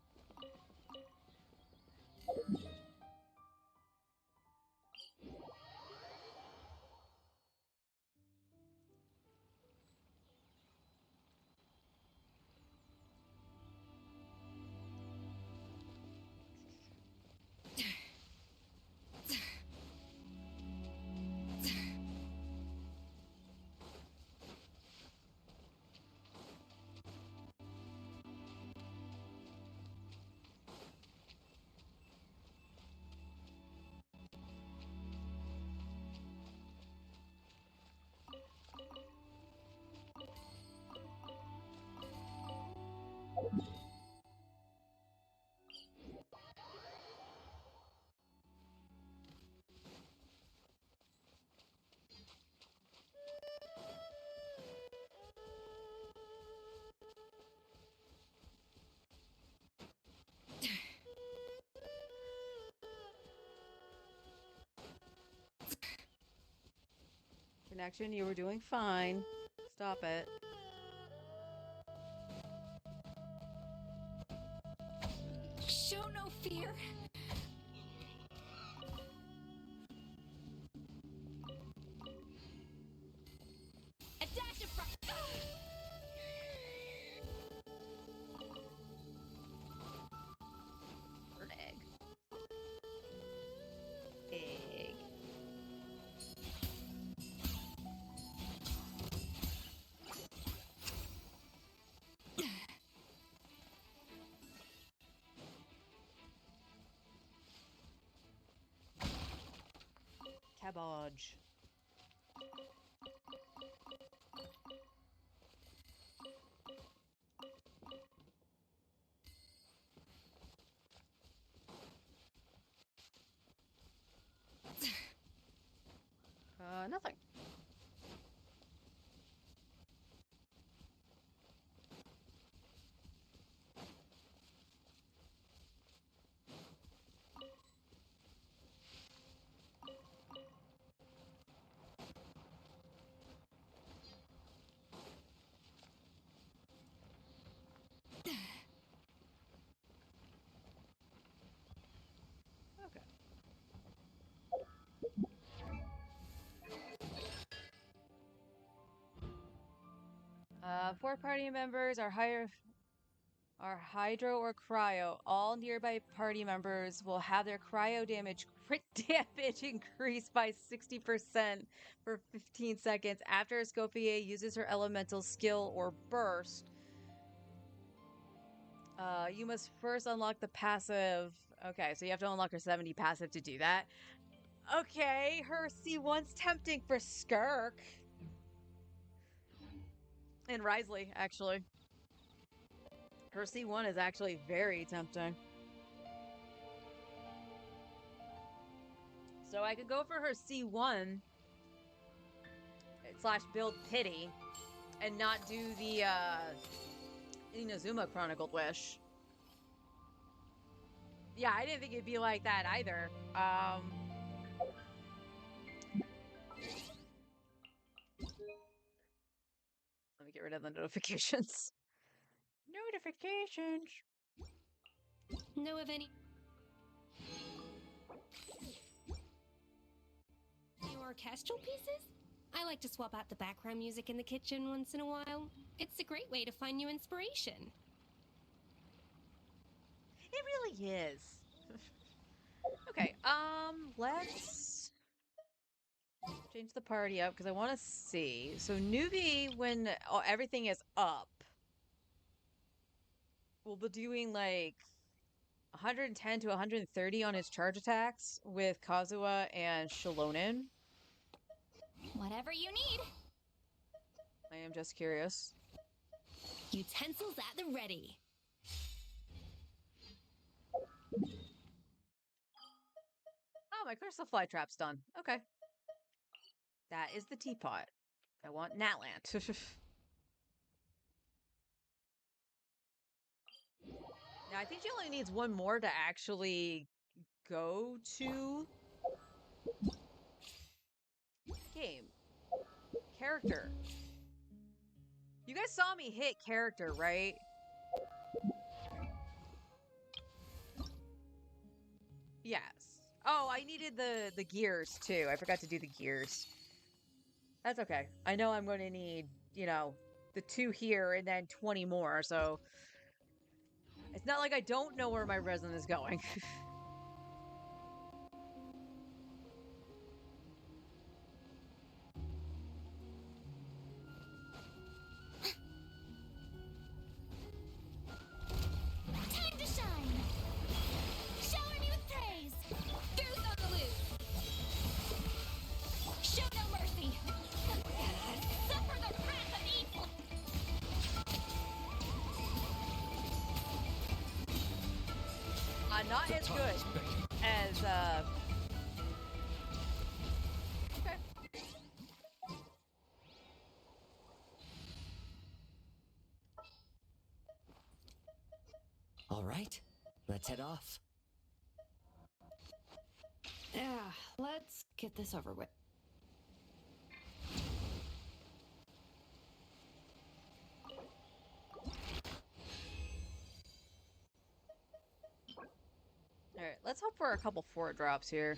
Connection, you were doing fine. Stop it. Show no fear. A dash of Bird egg. Egg. Cabbage. Nothing. Okay. 4 party members are hydro or cryo. All nearby party members will have their cryo damage crit damage increased by 60% for 15 seconds after Escopia uses her elemental skill or burst. You must first unlock the passive. Okay, so you have to unlock her 70 passive to do that. Okay, her C1's tempting for Skirk. And Risley, actually. Her C1 is actually very tempting. So I could go for her C1 / build Pity and not do the Inazuma Chronicled Wish. Yeah, I didn't think it'd be like that either. Let me get rid of the notifications. Notifications. Know of any orchestral pieces? I like to swap out the background music in the kitchen once in a while. It's a great way to find new inspiration. It really is. Okay, let's change the party up because I want to see. So newbie, when everything is up, will be doing like 110 to 130 on his charge attacks with Kazuha and Shilonen. Whatever you need. I am just curious. Utensils at the ready. Oh, my crystal fly trap's done. Okay. That is the teapot. I want Natlant. Now, I think she only needs one more to actually go to game. Character. You guys saw me hit character, right? Yes. Oh, I needed the gears too. I forgot to do the gears. That's okay. I know I'm going to need, you know, the 2 here and then 20 more, so it's not like I don't know where my resin is going. Time to shine. Shower me with praise. Goose on the loose. Show no mercy. Suffer the wrath of evil. Not as good as, okay. All right, let's head off. Yeah, let's get this over with. Alright, let's hope for a couple 4 drops here.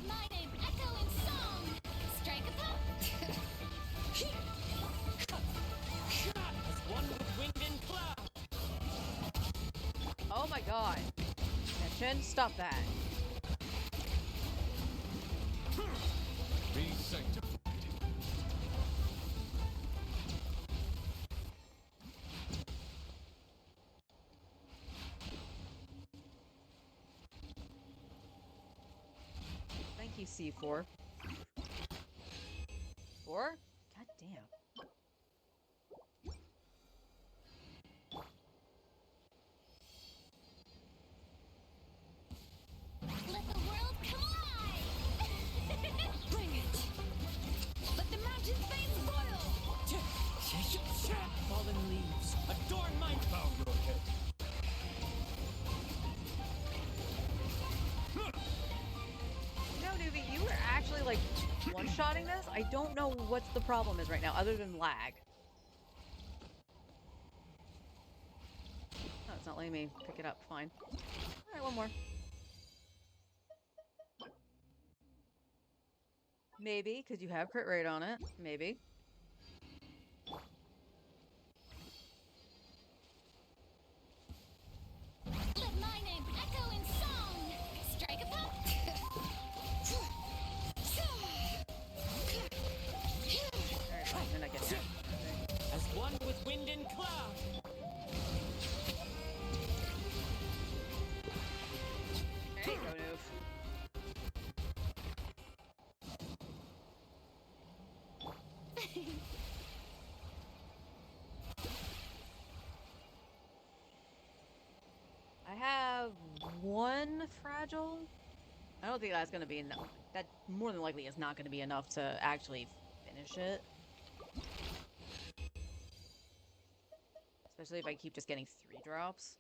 My name echo in song. Strike a pop. As one with wind and cloud. Oh my god. Attention, stop that. Be sanctified. Thank you, C4. 4? God damn. Let the world come alive. Bring it! Let the mountains veins boil! Fallen leaves. Adorn my bow your head. No, newbie, you were actually like one-shotting this? I don't know what the problem is right now, other than lag. Oh, it's not letting me pick it up. Fine. Alright, one more. Maybe, because you have crit rate on it. Maybe. Let my name echo in song. Strike a pop. Alright, fine, you're not getting it. As one with wind and cloud. There you go, Noof. I have 1 fragile. I don't think that's going to be enough. That more than likely is not going to be enough to actually finish it. Especially if I keep just getting 3 drops.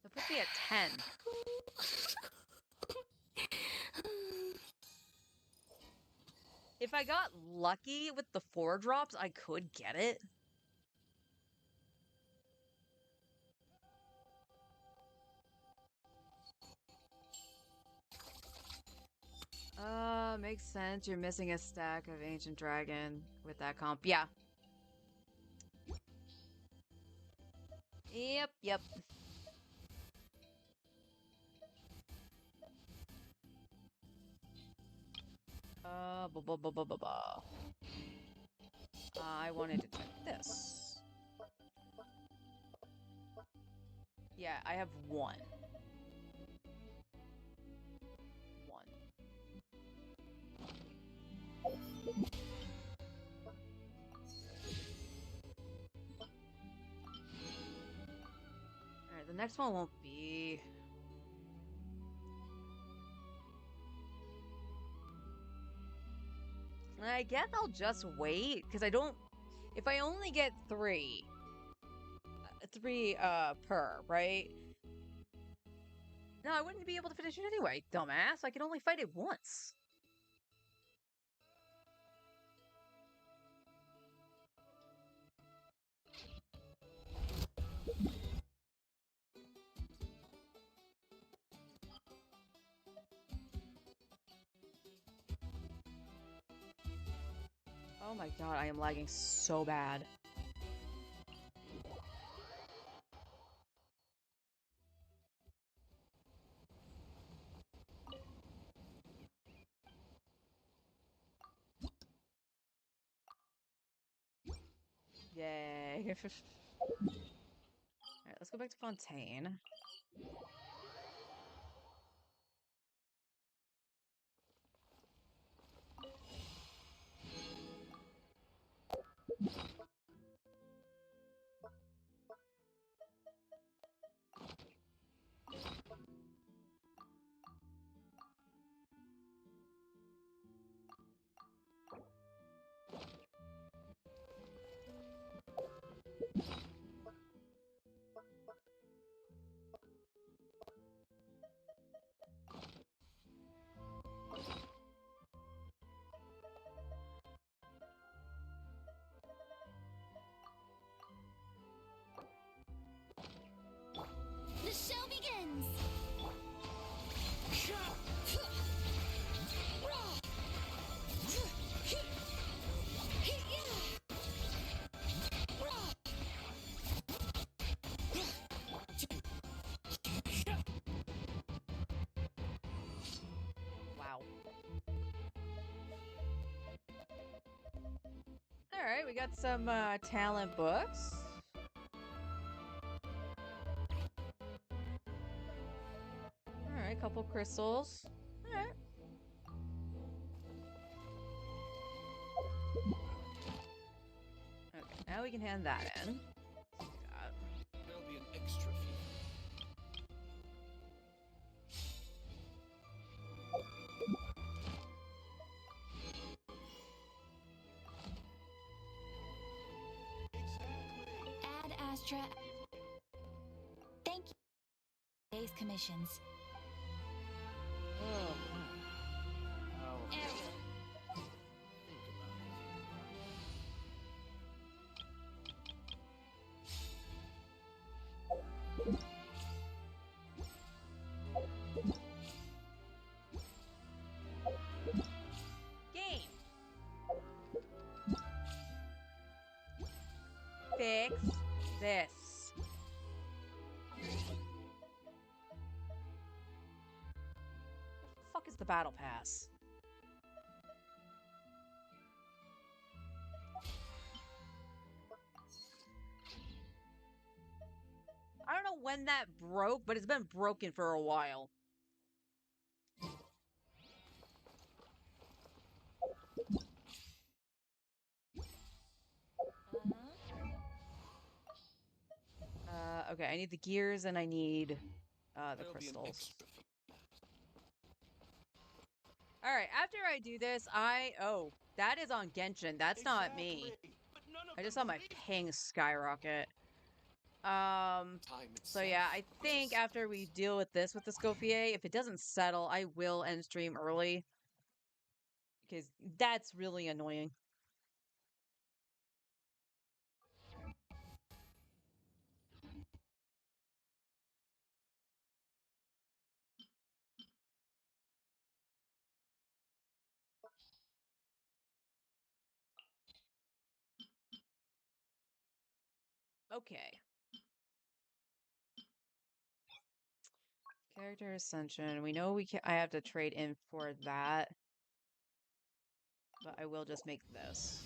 That puts me at 10. If I got lucky with the 4 drops, I could get it. Makes sense. You're missing a stack of Ancient Dragon with that comp. Yeah. Yep. I wanted to check this. Yeah, I have 1. 1. Alright, the next one won't be... I guess I'll just wait, because I don't... If I only get 3... 3, per, right? No, I wouldn't be able to finish it anyway, dumbass. I can only fight it once. Oh my god, I am lagging so bad. Yay. Alright, let's go back to Fontaine. The show begins! Wow. Alright, we got some talent books. Alright, couple crystals. Alright. Okay, now we can hand that in. There'll be an extra few. Ad Astra. Thank you. Day's commissions. Oh. Ariel. Think about Game. Fix this. What the fuck is the battle pass? I don't know when that broke, but it's been broken for a while. Okay, I need the gears and I need the There'll be an crystals. extra Alright, after I do this, oh, that is on Genshin. That's not me. Exactly. But none of I just them saw my believe ping skyrocket. time So yeah, I itself think is after we deal with this with the Scofier, if it doesn't settle, I will end stream early. Because that's really annoying. Okay. Character Ascension. We know I have to trade in for that. But I will just make this.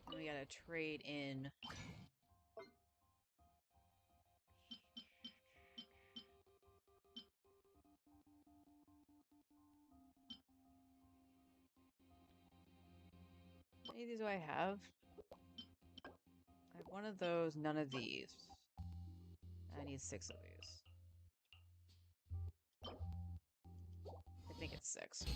And we gotta trade in. How many of these do I have? I have one of those, none of these. I need 6 of these. I think it's 6.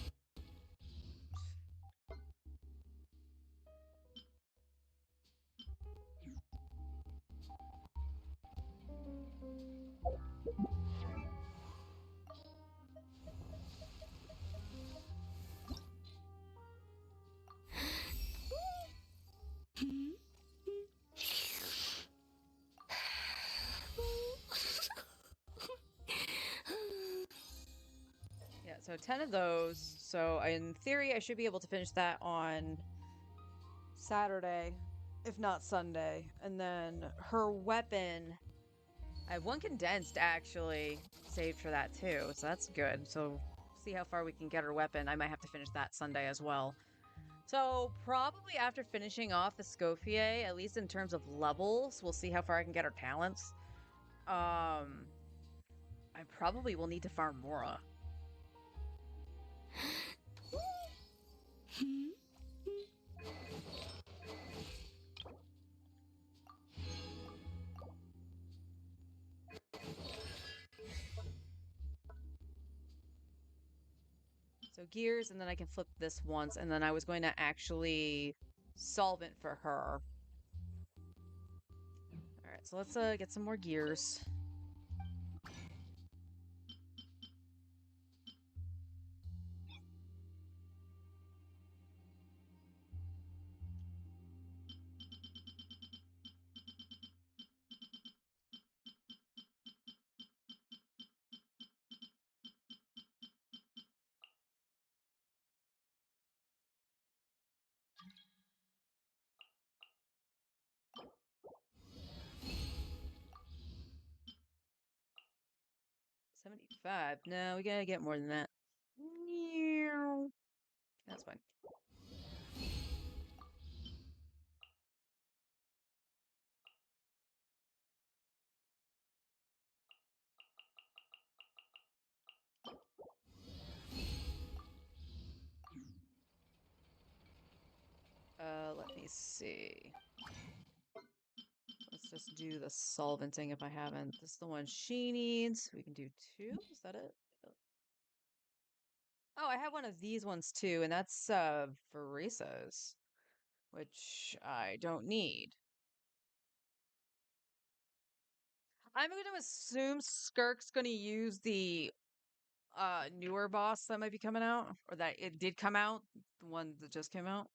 Yeah, so 10 of those. So in theory, I should be able to finish that on Saturday, if not Sunday. And then her weapon, I have one condensed actually saved for that too, so that's good. So see how far we can get her weapon. I might have to finish that Sunday as well. So probably after finishing off the Scofier, at least in terms of levels, we'll see how far I can get her talents. I probably will need to farm Mora. So gears, and then I can flip this once, and then I was going to actually solvent for her. Alright, so let's get some more gears. $75. No, we gotta get more than that. That's fine. Let me see. Let's just do the solventing if I haven't. This is the one she needs. We can do 2. Is that it? Oh, I have one of these ones too, and that's Veresa's, which I don't need. I'm going to assume Skirk's going to use the newer boss that might be coming out, or that it did come out, the one that just came out.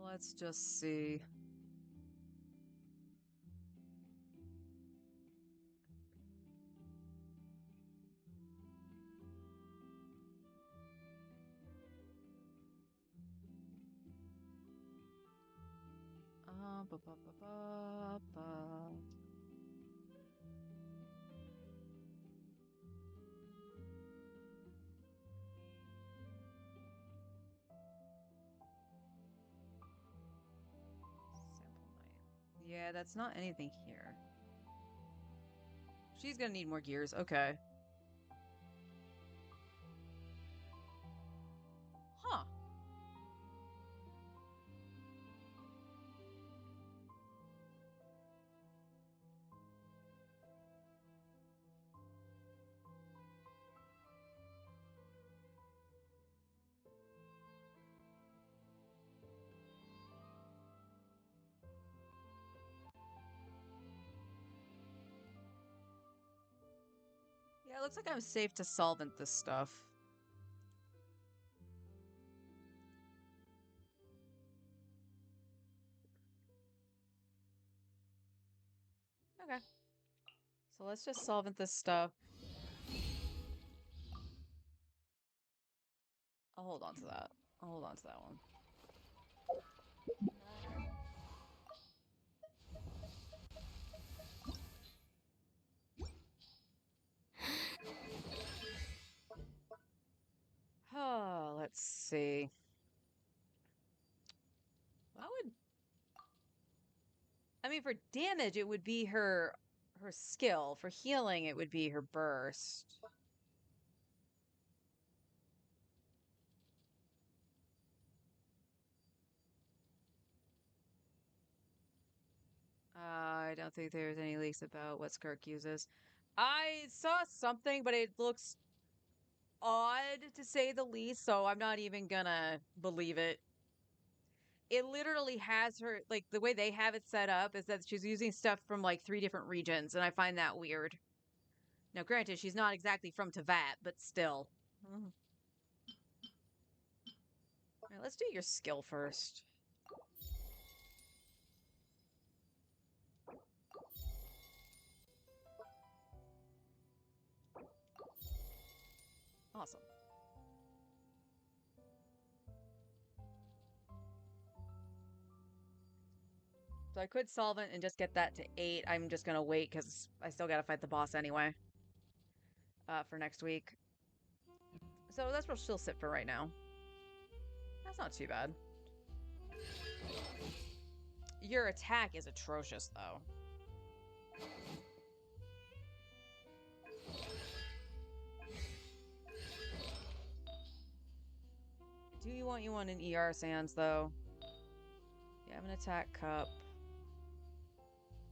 Let's just see. Ba, ba, ba, ba, ba. Sample night. Yeah, that's not anything here. She's gonna need more gears. Okay. Huh. Yeah, it looks like I'm safe to solvent this stuff. Okay. So let's just solvent this stuff. I'll hold on to that. I'll hold on to that one. Oh, let's see. That would... I mean, for damage, it would be her skill. For healing, it would be her burst. I don't think there's any leaks about what Skirk uses. I saw something, but it looks odd to say the least, so I'm not even gonna believe it. It literally has her, like, the way they have it set up is that she's using stuff from, like, 3 different regions, and I find that weird. Now, granted, she's not exactly from Teyvat, but still. All right, let's do your skill first. Awesome. So I could solvent and just get that to 8. I'm just gonna wait because I still gotta fight the boss anyway. For next week. So that's what she'll sit for right now. That's not too bad. Your attack is atrocious, though. Do you want an ER Sans, though? You have an attack cup.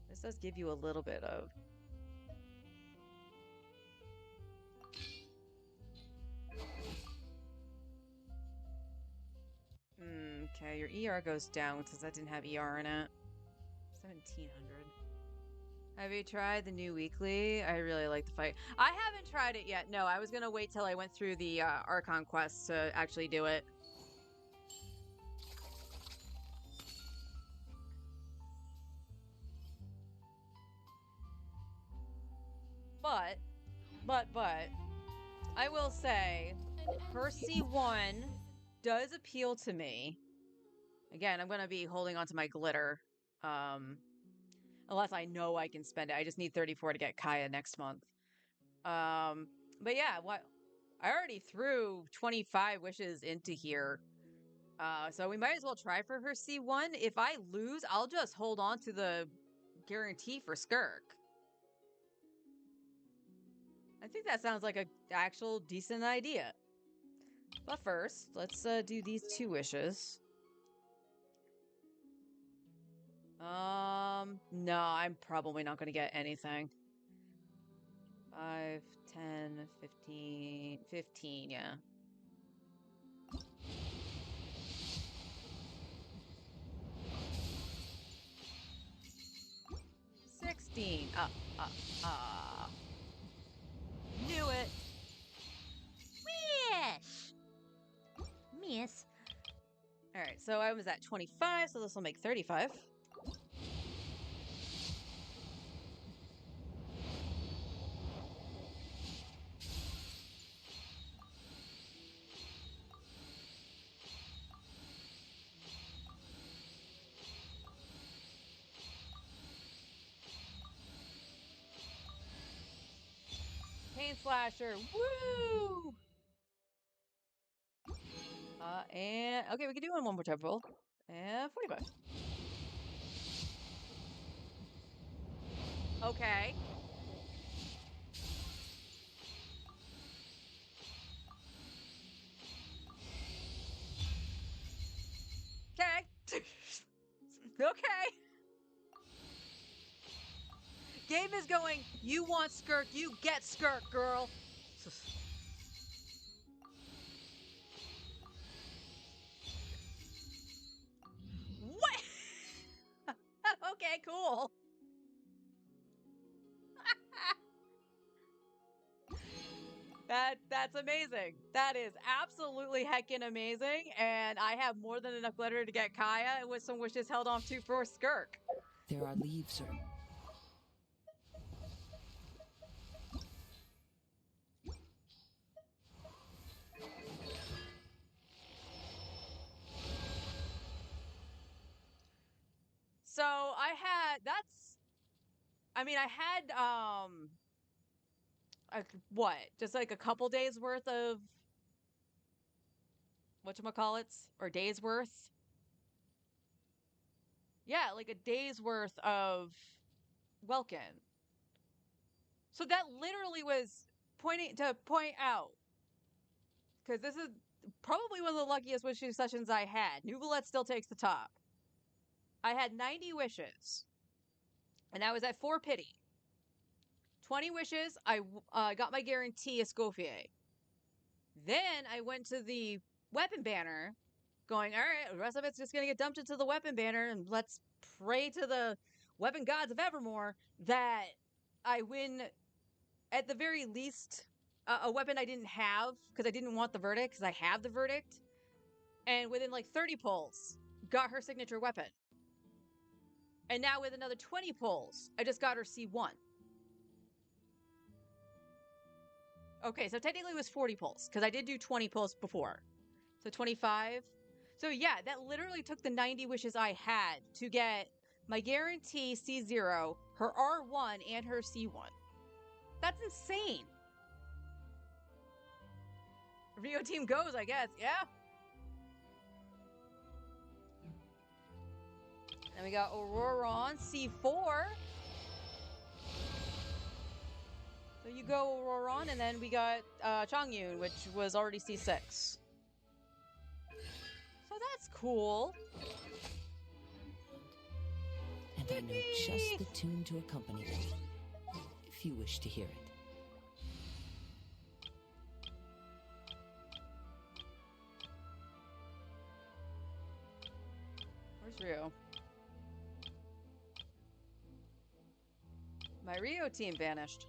This does give you a little bit of... Okay, your ER goes down because that didn't have ER in it. 1,700. Have you tried the new weekly? I really like the fight. I haven't tried it yet. No, I was gonna wait till I went through the Archon quest to actually do it. But, I will say, her C1 does appeal to me. Again, I'm gonna be holding on to my glitter. Unless I know I can spend it. I just need 34 to get Kaya next month. But yeah, what I already threw 25 wishes into here. So we might as well try for her C1. If I lose, I'll just hold on to the guarantee for Skirk. I think that sounds like an actual decent idea. But first, let's do these 2 wishes. No, I'm probably not going to get anything. 5, 10, 15, 15, yeah. 16. Knew it. Wish. Miss. All right, so I was at 25, so this will make 35. Pain Slasher. Woo! And okay, we can do one more time roll. And 45. Okay. Okay. Okay. Game is going, you want Skirk, you get Skirk, girl. What? Okay, cool. That's amazing. That is absolutely heckin' amazing, and I have more than enough glitter to get Kaya with some wishes held off to for Skirk. There are leaves or... So I had that's I mean I had what? Just like a couple days worth of whatchamacallits? Or days worth? Yeah, like a day's worth of Welkin. So that literally was pointing to point out, because this is probably one of the luckiest wishing sessions I had. Nuvolette still takes the top. I had 90 wishes, and I was at 4 pity. 20 wishes, I got my guarantee Escoffier. Then I went to the weapon banner, going, all right, the rest of it's just going to get dumped into the weapon banner, and let's pray to the weapon gods of Evermore that I win, at the very least, a weapon I didn't have, because I didn't want the verdict, because I have the verdict. And within like 30 pulls, got her signature weapon. And now with another 20 pulls, I just got her C1. Okay, so technically it was 40 pulls, because I did do 20 pulls before. So 25. So yeah, that literally took the 90 wishes I had to get my guarantee C0, her R1, and her C1. That's insane. Rio team goes, I guess. Yeah. Then we got Aurora on C4. So you go Aurora on, and then we got Chongyun, which was already C6. So that's cool. And I know just the tune to accompany it, if you wish to hear it. Where's Rio? My Rio team vanished.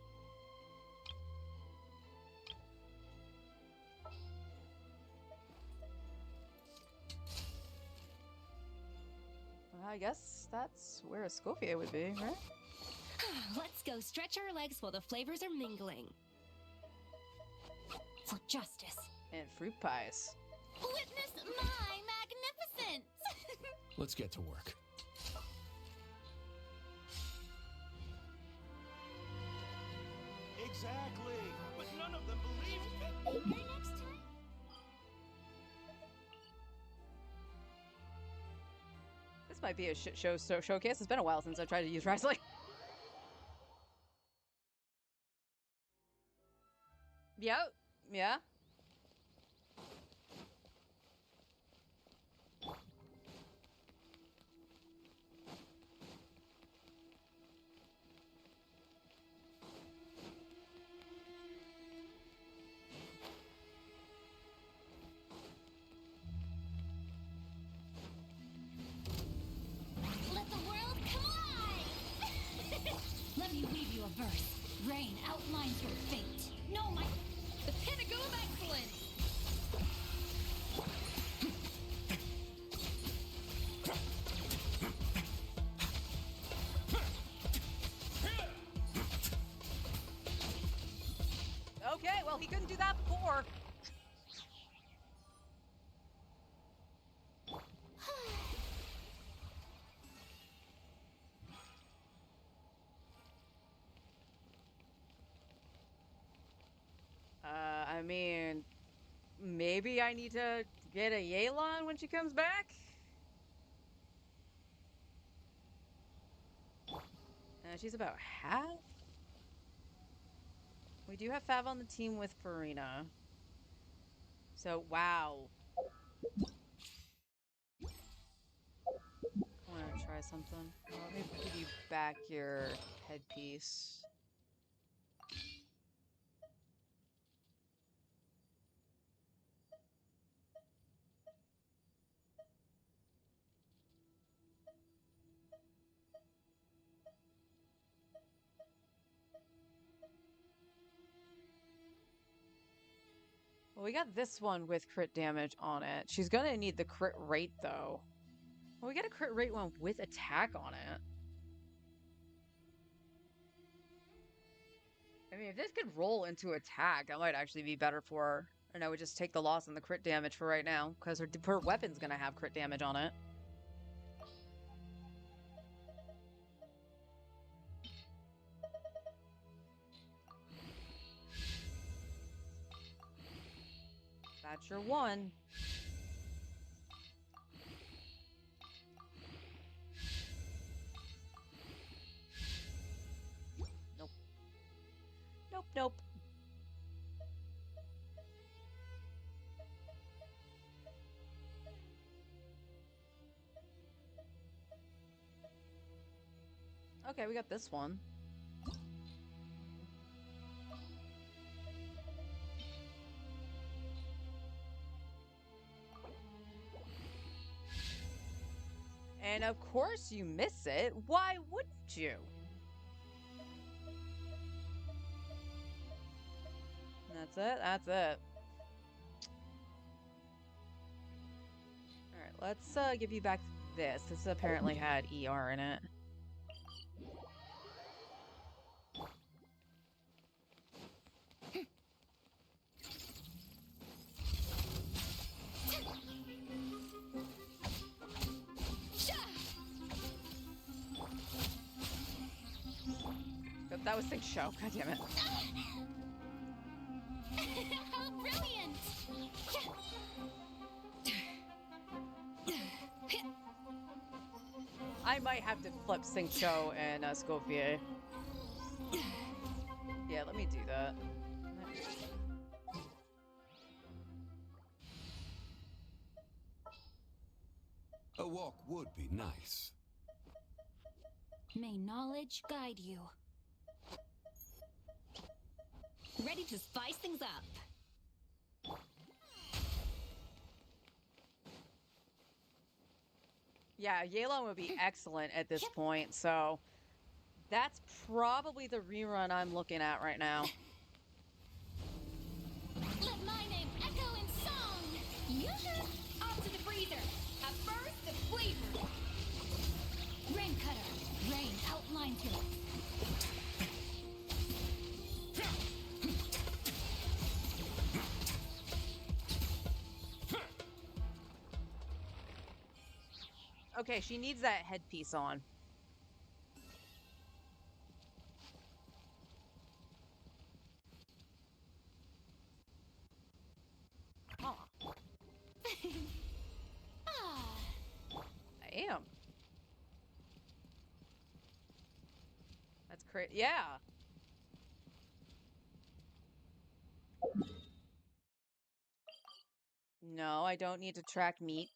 I guess that's where Escoffier would be, right? Let's go stretch our legs while the flavors are mingling. For justice. And fruit pies. Witness my magnificence! Let's get to work. Exactly, but none of them believed me. Bigger next time? This might be a shit show showcase. It's been a while since I've tried to use wrestling. Yep. Yeah. Let the world come alive! Let me weave you a verse. Rain outlines your fate. No, my... The pinnacle of excellence! Okay, well, he couldn't do that before. I mean, maybe I need to get a Yelan when she comes back? She's about half. We do have Fav on the team with Farina. So, wow. Want to try something? Let me give you back your headpiece. Well, we got this one with crit damage on it. She's gonna need the crit rate, though. Well, we got a crit rate one with attack on it. I mean, if this could roll into attack, that might actually be better for her. And I would just take the loss on the crit damage for right now, because her weapon's gonna have crit damage on it. That's your one. Nope. Nope, nope. Okay, we got this one. And of course you miss it. Why wouldn't you? That's it. That's it. Alright, let's give you back this. This apparently had ER in it. That was Sing Show. God damn it. How brilliant! I might have to flip Sing Show and Scofier. Yeah, let me do that. A walk would be nice. May knowledge guide you. Ready to spice things up. Yeah, Yelan would be excellent at this point, so that's probably the rerun I'm looking at right now. Let my name echo in song! Yoo-hoo! Off to the freezer! At first, the flavor! Rain cutter! Rain outline to it! Okay, she needs that headpiece on. Huh. I am. That's crazy. Yeah. No, I don't need to track meat.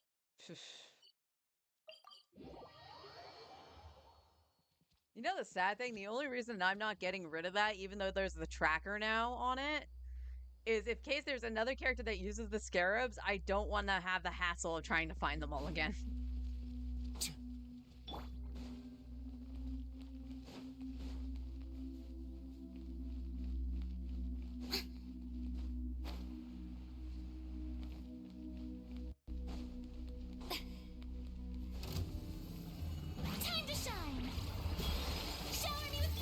You know the sad thing? The only reason I'm not getting rid of that, even though there's the tracker now on it, is in case there's another character that uses the scarabs, I don't want to have the hassle of trying to find them all again. Time to shine! Shower me with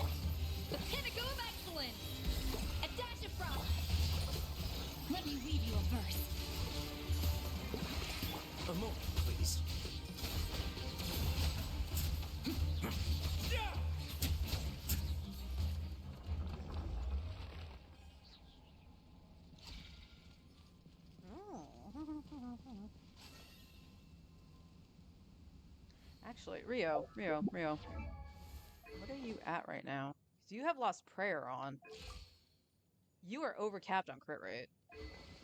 The pinnacle of excellence! A dash of frost! Let me read you a verse. A moment, please. Actually, Rio. What are are you at right now? So you have Lost Prayer on. You are overcapped on crit rate.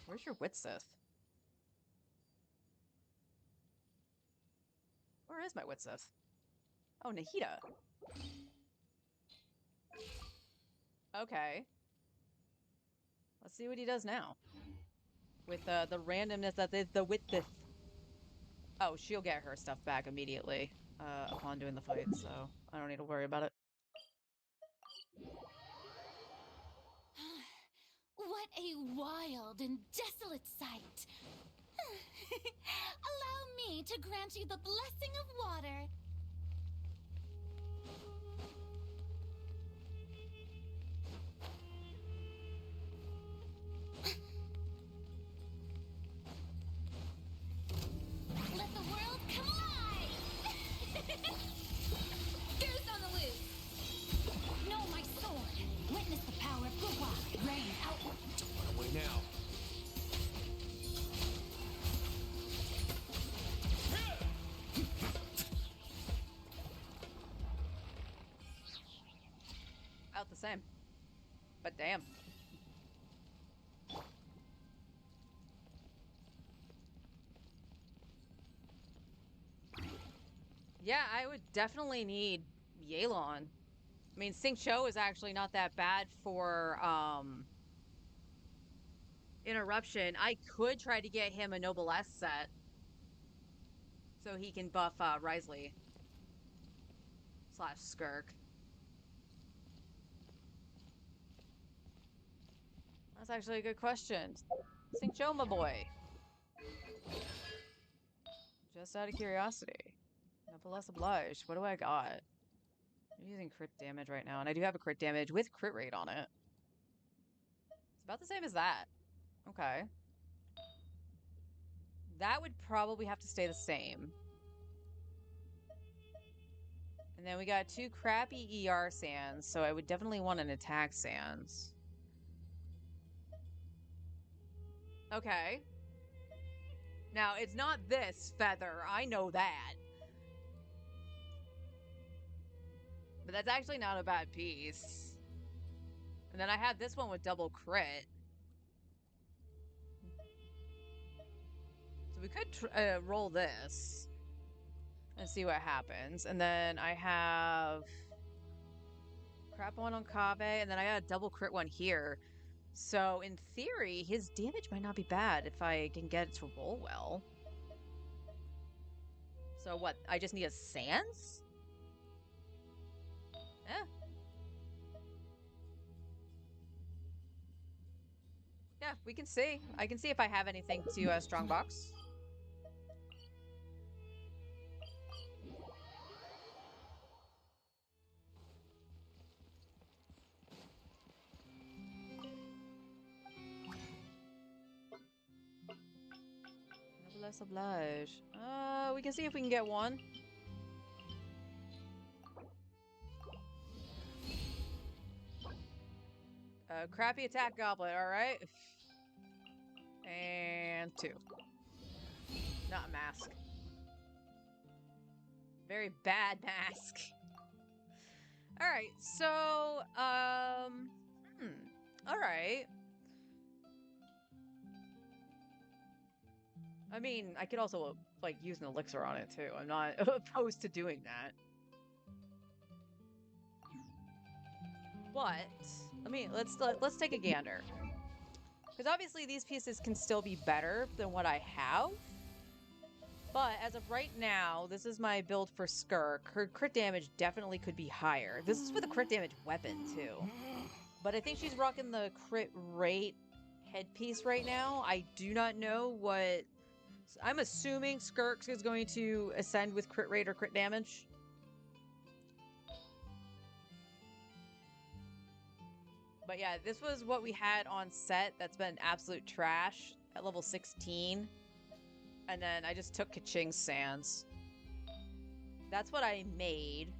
Where's your Wit Sith? Where is my Wit Sith? Oh, Nahida. Okay. Let's see what he does now. With the randomness that the Wit Sith. Oh, she'll get her stuff back immediately upon doing the fight, so I don't need to worry about it. What a wild and desolate sight. Allow me to grant you the blessing of water. Let the world come alive! Goose on the loose! Know my sword! Witness the power of Gurwa! Rain outward! Don't run away now. Out the same. But damn. Yeah, I would definitely need Yelan. I mean, Xingqiu is actually not that bad for interruption. I could try to get him a Noblesse set so he can buff Risley / Skirk. That's actually a good question. Xingqiu, my boy. Just out of curiosity. Noblesse obliged. What do I got? I'm using crit damage right now, and I do have a crit damage with crit rate on it. It's about the same as that. Okay. That would probably have to stay the same. And then we got 2 crappy ER sands, so I would definitely want an attack sands. Okay. Now, it's not this feather. I know that. But that's actually not a bad piece. And then I had this one with double crit. So we could roll this and see what happens. And then I have crap one on Kaveh, and then I got a double crit one here. So in theory, his damage might not be bad if I can get it to roll well. So what? I just need a Sans? Eh. Yeah, we can see. I can see if I have anything to strongbox. Noblesse oblige. We can see if we can get one. Crappy attack goblet, alright. And 2. Not a mask. Very bad mask. Alright, so, alright. I mean, I could also, like, use an elixir on it, too. I'm not opposed to doing that. But, let's take a gander. Because obviously these pieces can still be better than what I have. But as of right now, this is my build for Skirk. Her crit damage definitely could be higher. This is with a crit damage weapon, too. But I think she's rocking the crit rate headpiece right now. I do not know what... I'm assuming Skirk is going to ascend with crit rate or crit damage. But yeah, this was what we had on set that's been absolute trash at level 16. And then I just took Kaching's Sands. That's what I made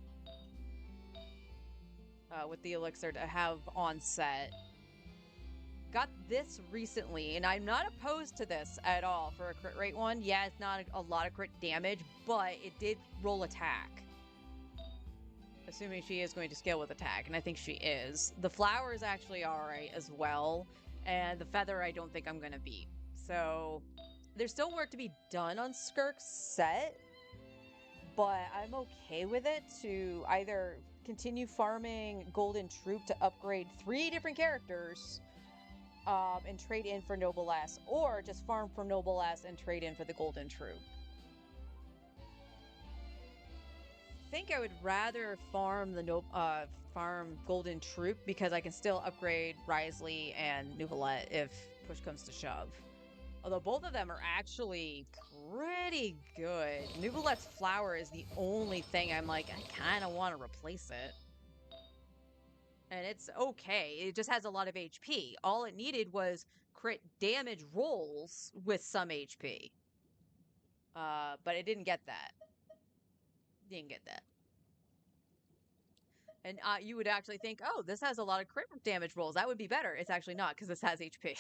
with the elixir to have on set. Got this recently, and I'm not opposed to this at all for a crit rate one. Yeah, it's not a lot of crit damage, but it did roll attack. Assuming she is going to scale with attack, and I think she is. The flower is actually alright as well, and the feather I don't think I'm going to beat. So, there's still work to be done on Skirk's set, but I'm okay with it to either continue farming Golden Troop to upgrade 3 different characters and trade in for Noblesse, or just farm for Noblesse and trade in for the Golden Troop. I think I would rather farm the farm Golden Troop because I can still upgrade Wriothesley and Neuvillette if push comes to shove. Although both of them are actually pretty good. Neuvillette's flower is the only thing I'm like, I kind of want to replace it. And it's okay. It just has a lot of HP. All it needed was crit damage rolls with some HP. But it didn't get that. Didn't get that. And you would actually think, oh, this has a lot of crit damage rolls. That would be better. It's actually not, because this has HP.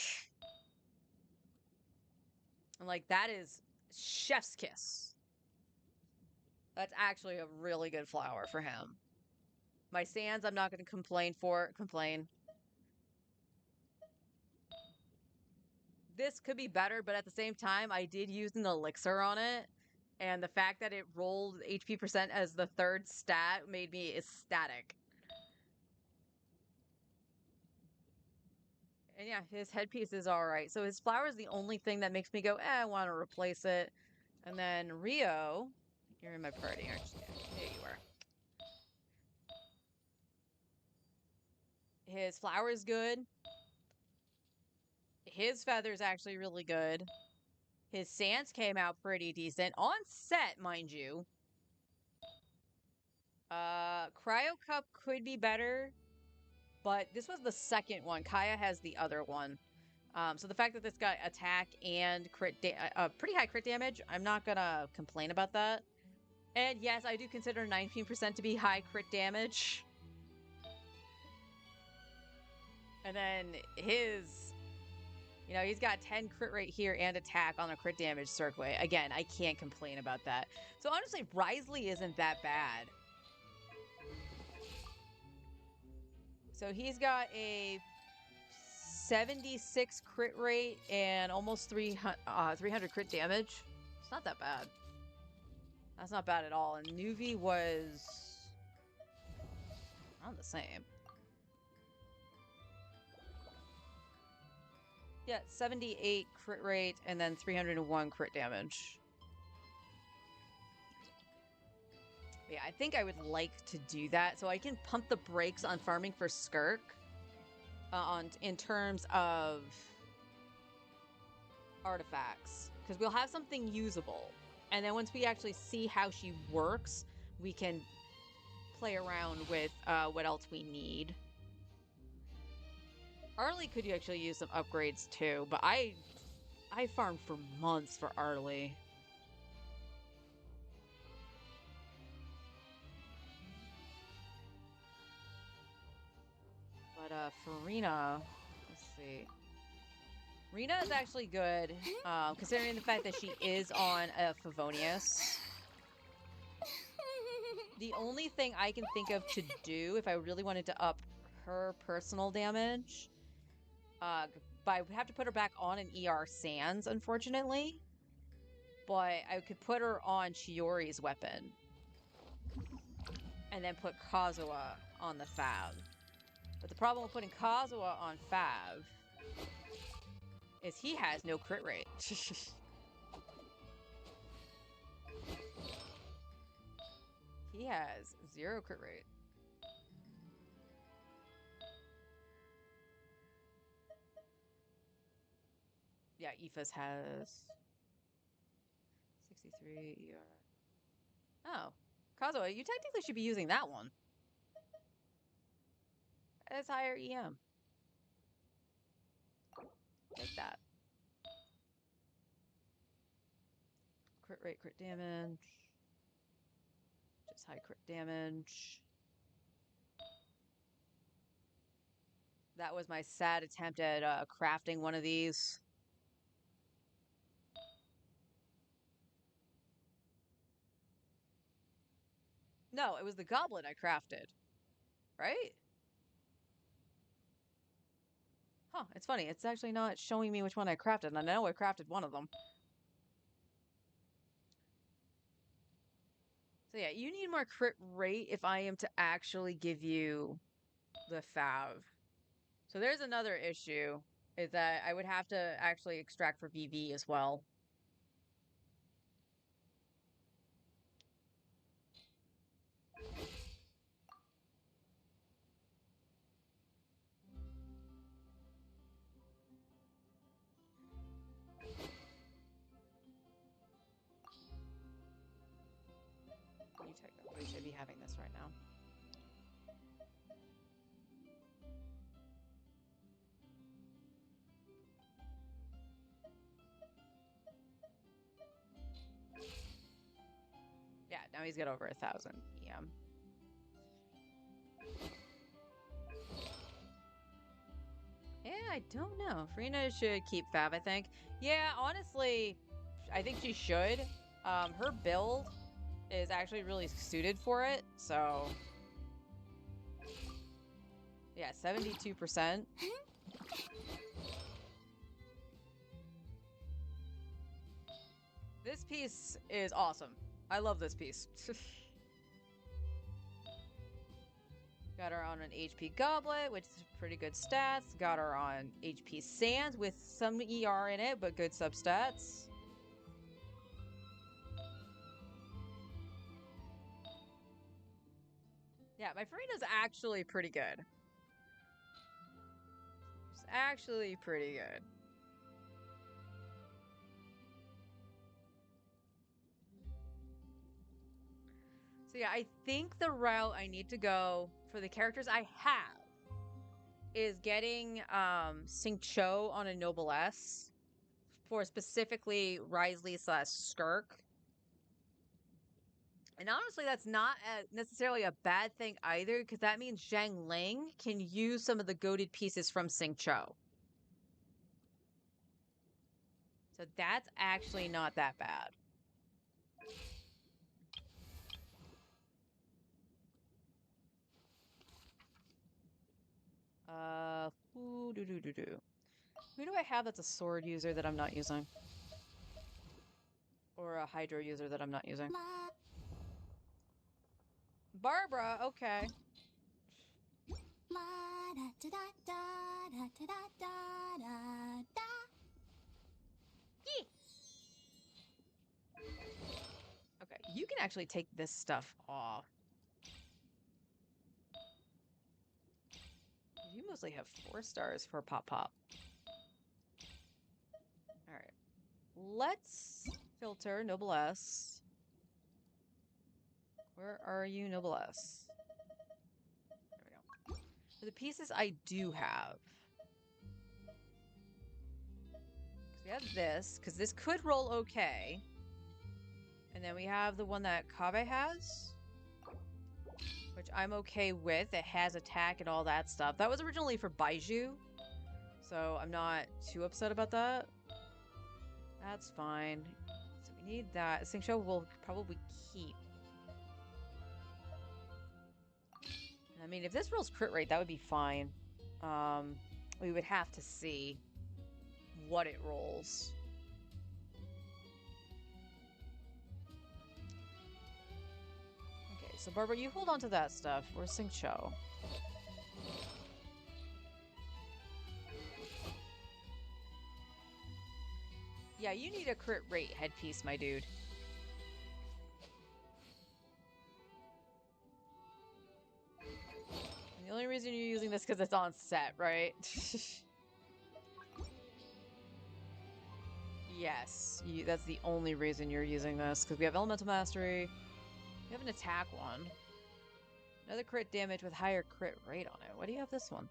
And like, that is chef's kiss. That's actually a really good flower for him. My sands, I'm not going to complain. This could be better, but at the same time, I did use an elixir on it. And the fact that it rolled HP percent as the 3rd stat made me ecstatic. And yeah, his headpiece is alright. So his flower is the only thing that makes me go, I want to replace it. And then Rio, you're in my party, aren't you? There you are. His flower is good. His feather's actually really good. His sands came out pretty decent. On set, mind you. Cryo Cup could be better. But this was the second one. Kaya has the other one. So the fact that this got attack and pretty high crit damage, I'm not gonna complain about that. And yes, I do consider 19% to be high crit damage. And then his... You know, he's got 10 crit rate here and attack on a crit damage circuit. Again, I can't complain about that. So honestly, Wriothesley isn't that bad. So he's got a 76 crit rate and almost 300 crit damage. It's not that bad. That's not bad at all. And Nuvi was around the same. Yeah, 78 crit rate and then 301 crit damage. Yeah, I think I would like to do that so I can pump the brakes on farming for Skirk in terms of artifacts, because we'll have something usable, and then once we actually see how she works, we can play around with what else we need. Arlie could actually use some upgrades too, but I farmed for months for Arlie. But for Rena, let's see. Rena is actually good, considering the fact that she is on a Favonius. The only thing I can think of to do if I really wanted to up her personal damage, but I would have to put her back on an ER Sands, unfortunately. But I could put her on Chiori's weapon. And then put Kazuha on the Fav. But the problem with putting Kazuha on Fav is he has no crit rate. He has 0 crit rate. Yeah, Ephes has 63 ER. Oh, Kazuha, you technically should be using that one. It's higher EM. Like that. Crit rate, crit damage. Just high crit damage. That was my sad attempt at crafting one of these. No, it was the goblet I crafted. Right? Huh, it's funny. It's actually not showing me which one I crafted, and I know I crafted one of them. So yeah, you need more crit rate if I am to actually give you the Fav. So there's another issue, is that I would have to actually extract for VV as well. You technically should be having this right now. Yeah, now he's got over 1,000 EM. Yeah, I don't know. Frina should keep Fav, I think. Yeah, honestly, I think she should. Her build is actually really suited for it, so... Yeah, 72%. This piece is awesome. I love this piece. Got her on an HP Goblet, which is pretty good stats. Got her on HP Sands with some ER in it, but good substats. Yeah, my Farina's actually pretty good. It's actually pretty good. So yeah, I think the route I need to go for the characters I have is getting Xingqiu on a Noblesse for specifically Wriothesley / Skirk. And honestly, that's not necessarily a bad thing either, because that means Zhang Ling can use some of the goaded pieces from Xingqiu. So that's actually not that bad. Who do I have that's a sword user that I'm not using? Or a Hydro user that I'm not using? Barbara, okay. Okay, you can actually take this stuff off. You mostly have 4 stars for Pop Pop. Alright. Let's filter Noblesse. Where are you, Noblesse? There we go. For the pieces I do have. We have this, because this could roll okay. And then we have the one that Kaveh has, which I'm okay with. It has attack and all that stuff. That was originally for Baizhu, so I'm not too upset about that. That's fine. So we need that. Xingqiu will probably keep. I mean, if this rolls crit rate, that would be fine. We would have to see what it rolls. Okay, so Barbara, you hold on to that stuff. Where's Xingqiu? Yeah, you need a crit rate headpiece, my dude. And the only reason you're using this is because it's on set, right? Yes, that's the only reason you're using this, because we have Elemental Mastery. We have an attack one. Another crit damage with higher crit rate on it. Why do you have this one?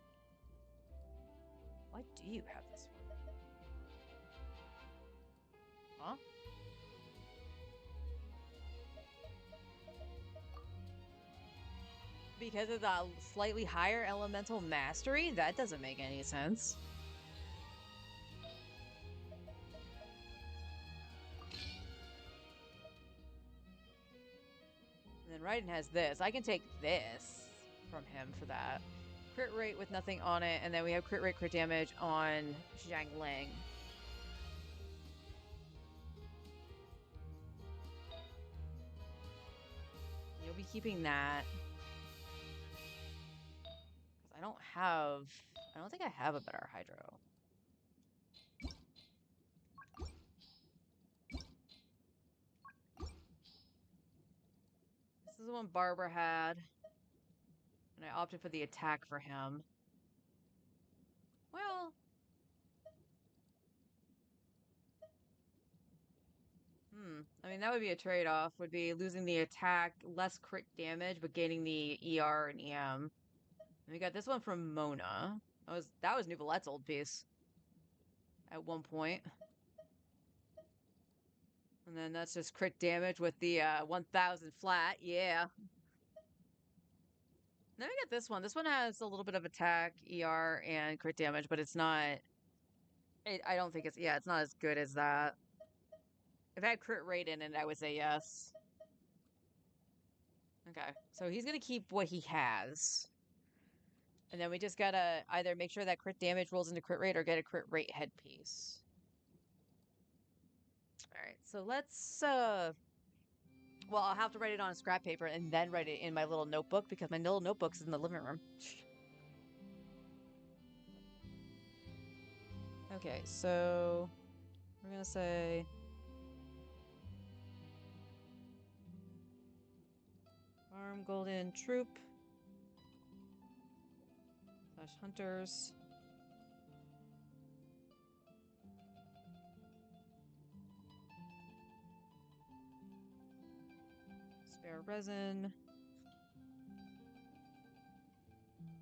Why do you have this one? Huh? Because of the slightly higher Elemental Mastery? That doesn't make any sense. And then And Raiden has this. I can take this from him for that. Crit rate with nothing on it, and then we have crit rate, crit damage on Zhang Ling. You'll be keeping that. Because I don't think I have a better Hydro. This is the one Barbara had. And I opted for the attack for him. Well... I mean, that would be a trade-off. Would be losing the attack, less crit damage, but gaining the ER and EM. And we got this one from Mona. That was Neuvillette old piece. At one point. And then that's just crit damage with the 1000 flat. Yeah. Then we got this one. This one has a little bit of attack, ER, and crit damage, but it's not... I don't think it's... Yeah, it's not as good as that. If I had crit rate in it, I would say yes. Okay, so he's gonna keep what he has. And then we just gotta either make sure that crit damage rolls into crit rate or get a crit rate headpiece. Alright, so let's, well, I'll have to write it on scrap paper and then write it in my little notebook because my little notebook's in the living room. Okay, so we're gonna say... Farm Golden Troop / Hunters. Spare resin.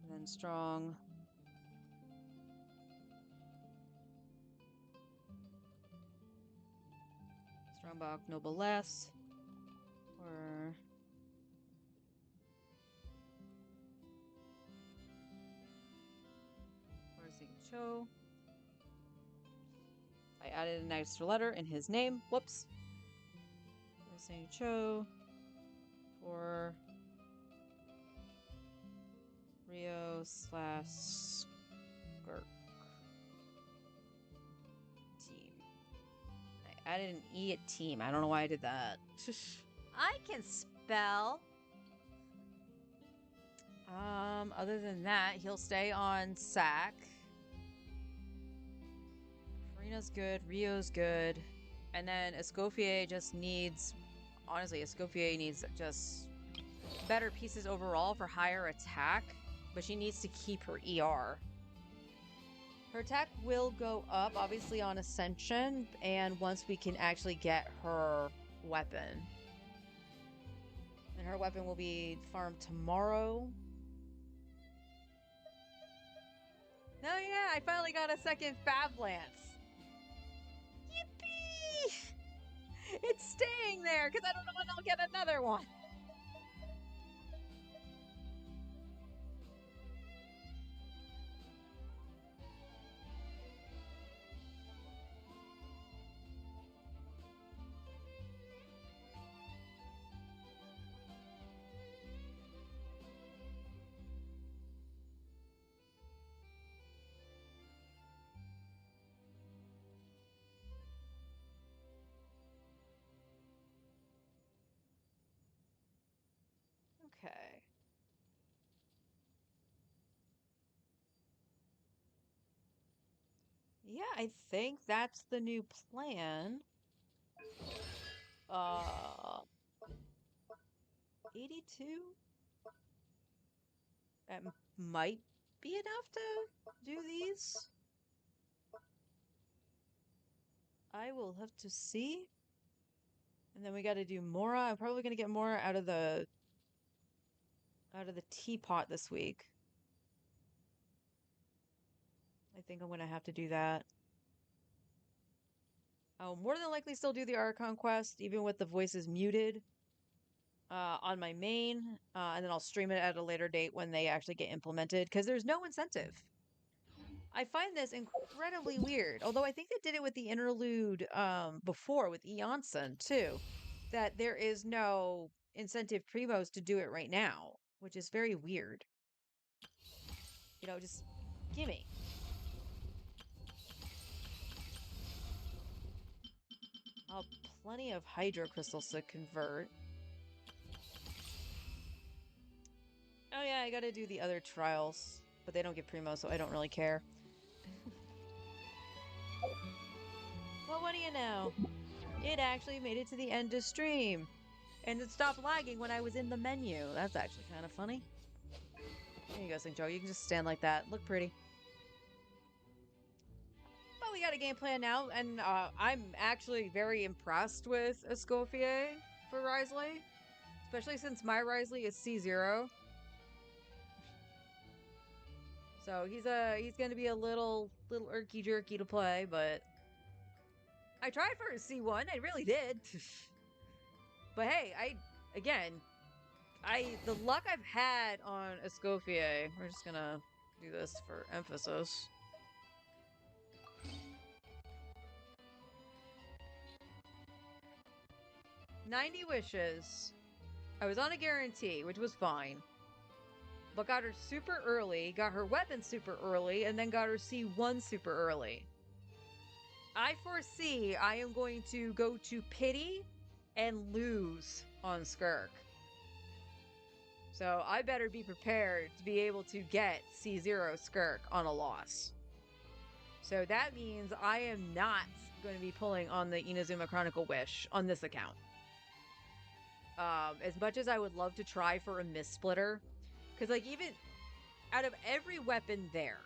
And then strong. Strongbok Noblesse. Or... Cho. I added an extra letter in his name. Whoops. Cho for Rio / Skirk team. I added an E at team. I don't know why I did that. I can spell. Other than that, he'll stay on SAC. Farina's good, Rio's good, and then Escoffier just needs, honestly, Escoffier needs just better pieces overall for higher attack, but she needs to keep her ER. Her attack will go up, obviously, on Ascension, and once we can actually get her weapon. And her weapon will be farmed tomorrow. No, yeah, I finally got a second Fab Lance. Yippee! It's staying there because I don't know when I'll get another one. Okay. Yeah, I think that's the new plan. 82? That might be enough to do these. I will have to see. And then we got to do Mora. I'm probably going to get Mora out of the teapot this week. I think I'm going to have to do that. I'll more than likely still do the Archon quest, even with the voices muted on my main. And then I'll stream it at a later date when they actually get implemented, because there's no incentive. I find this incredibly weird, although I think they did it with the interlude before with Eonson too, that there is no incentive Primos to do it right now, which is very weird. You know, just gimme. Oh, plenty of hydro crystals to convert. Oh yeah, I gotta do the other trials, but they don't get Primo, so I don't really care. Well, what do you know? It actually made it to the end of stream. And it stopped lagging when I was in the menu. That's actually kind of funny. There you go, Singjo. You can just stand like that. Look pretty. But we got a game plan now, and I'm actually very impressed with Escoffier for Risley. Especially since my Risley is C0. So he's gonna be a little irky jerky to play, but I tried for a C1, I really did. But hey, the luck I've had on Escoffier, we're just gonna do this for emphasis. "90 wishes. I was on a guarantee, which was fine. But got her super early, got her weapon super early, and then got her C1 super early. I foresee I am going to go to Pity and lose on Skirk. So I better be prepared to be able to get C0 Skirk on a loss. So that means I am not going to be pulling on the Inazuma Chronicle Wish on this account. As much as I would love to try for a Mist Splitter, because, like, even out of every weapon there,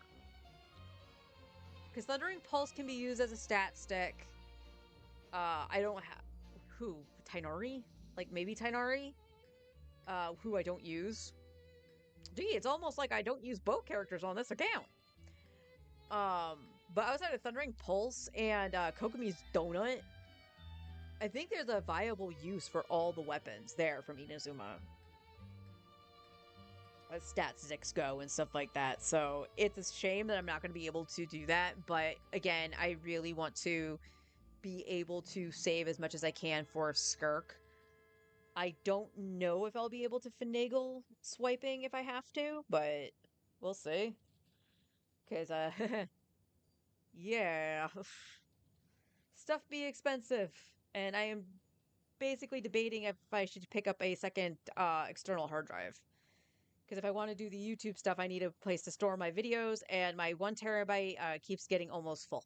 because Thundering Pulse can be used as a stat stick. I don't have... Who? Tighnari? Like, maybe Tighnari? Who I don't use. Gee, it's almost like I don't use both characters on this account. But outside of Thundering Pulse and Kokomi's Donut, I think there's a viable use for all the weapons there from Inazuma. As statistics go and stuff like that. So it's a shame that I'm not going to be able to do that. But again, I really want to be able to save as much as I can for Skirk. I don't know if I'll be able to finagle swiping if I have to, but we'll see. Because, yeah. Stuff be expensive. And I am basically debating if I should pick up a second external hard drive. Because if I want to do the YouTube stuff, I need a place to store my videos, and my 1 terabyte keeps getting almost full.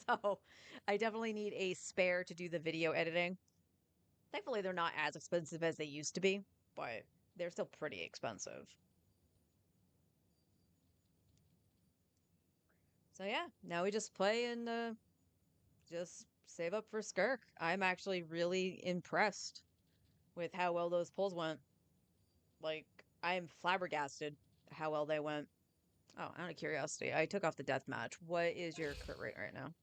So I definitely need a spare to do the video editing. Thankfully, they're not as expensive as they used to be, but they're still pretty expensive. So yeah, now we just play and just save up for Skirk. I'm actually really impressed with how well those pulls went. Like, I'm flabbergasted how well they went. Oh, out of curiosity, I took off the death match. What is your crit rate right now?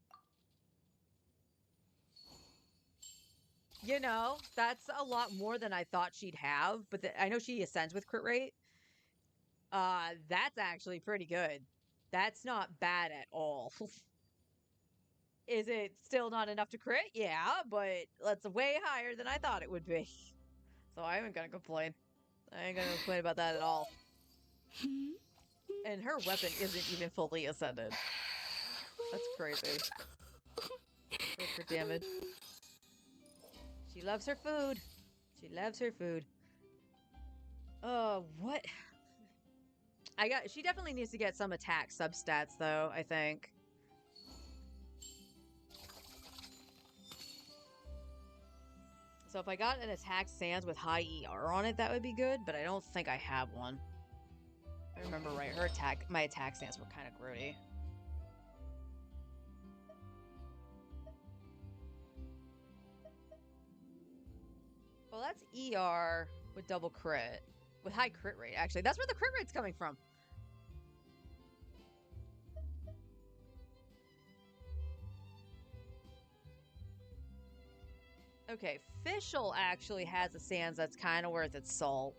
You know, that's a lot more than I thought she'd have, but I know she ascends with crit rate. That's actually pretty good. That's not bad at all. Is it still not enough to crit? Yeah, but that's way higher than I thought it would be. So I ain't gonna complain. I ain't gonna complain about that at all. And her weapon isn't even fully ascended. That's crazy. For damage. She loves her food. She loves her food. What? She definitely needs to get some attack substats, though, I think. So if I got an attack sans with high ER on it, that would be good, but I don't think I have one. If I remember right, my attack sans were kind of grody. Well, that's ER with double crit. With high crit rate, actually. That's where the crit rate's coming from. Okay, Fischl actually has a sans that's kind of worth its salt.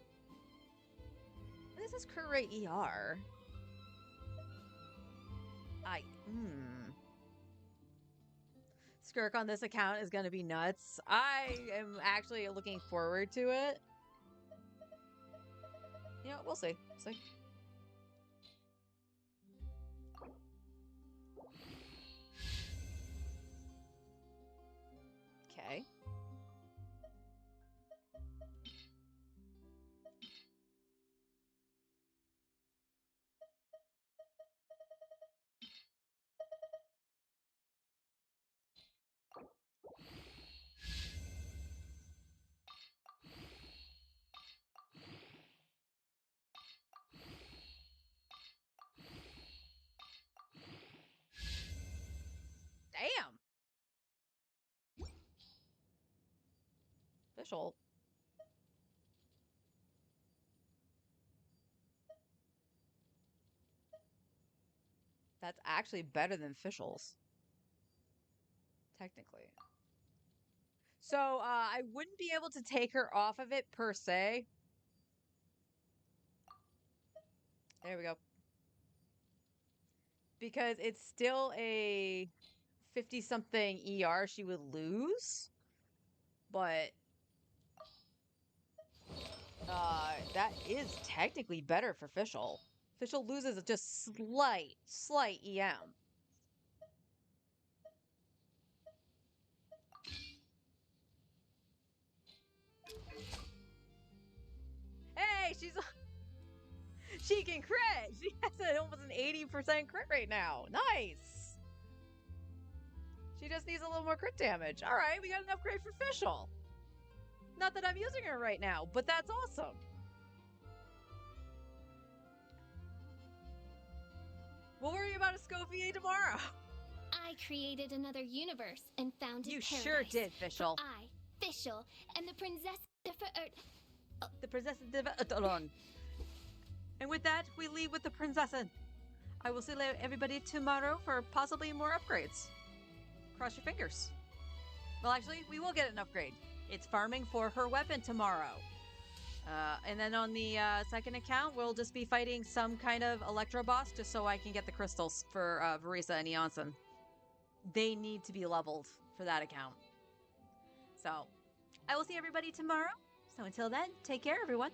This is crit rate ER. Skirk on this account is going to be nuts. I am actually looking forward to it. You know, we'll see. See. Okay. Damn. Official. That's actually better than Fischl's. Technically. So, I wouldn't be able to take her off of it per se. There we go. Because it's still a 50-something ER she would lose. But that is technically better for Fischl. Fischl loses just slight EM. Hey, she can crit. She has almost an 80% crit rate now. Nice. She just needs a little more crit damage. All right, we got an upgrade for Fischl. Not that I'm using her right now, but that's awesome. We'll worry about a Scofier tomorrow. I created another universe and founded You paradise. sure did, Fischl. I, Fischl, and the Princess The Princess Hold. And with that, we leave with the Princessin. I will see everybody tomorrow for possibly more upgrades. Cross your fingers. Well, actually, we will get an upgrade. It's farming for her weapon tomorrow. And then on the second account, we'll just be fighting some kind of Electro boss just so I can get the crystals for Verisa and Eonson. They need to be leveled for that account. So, I will see everybody tomorrow. So until then, take care, everyone.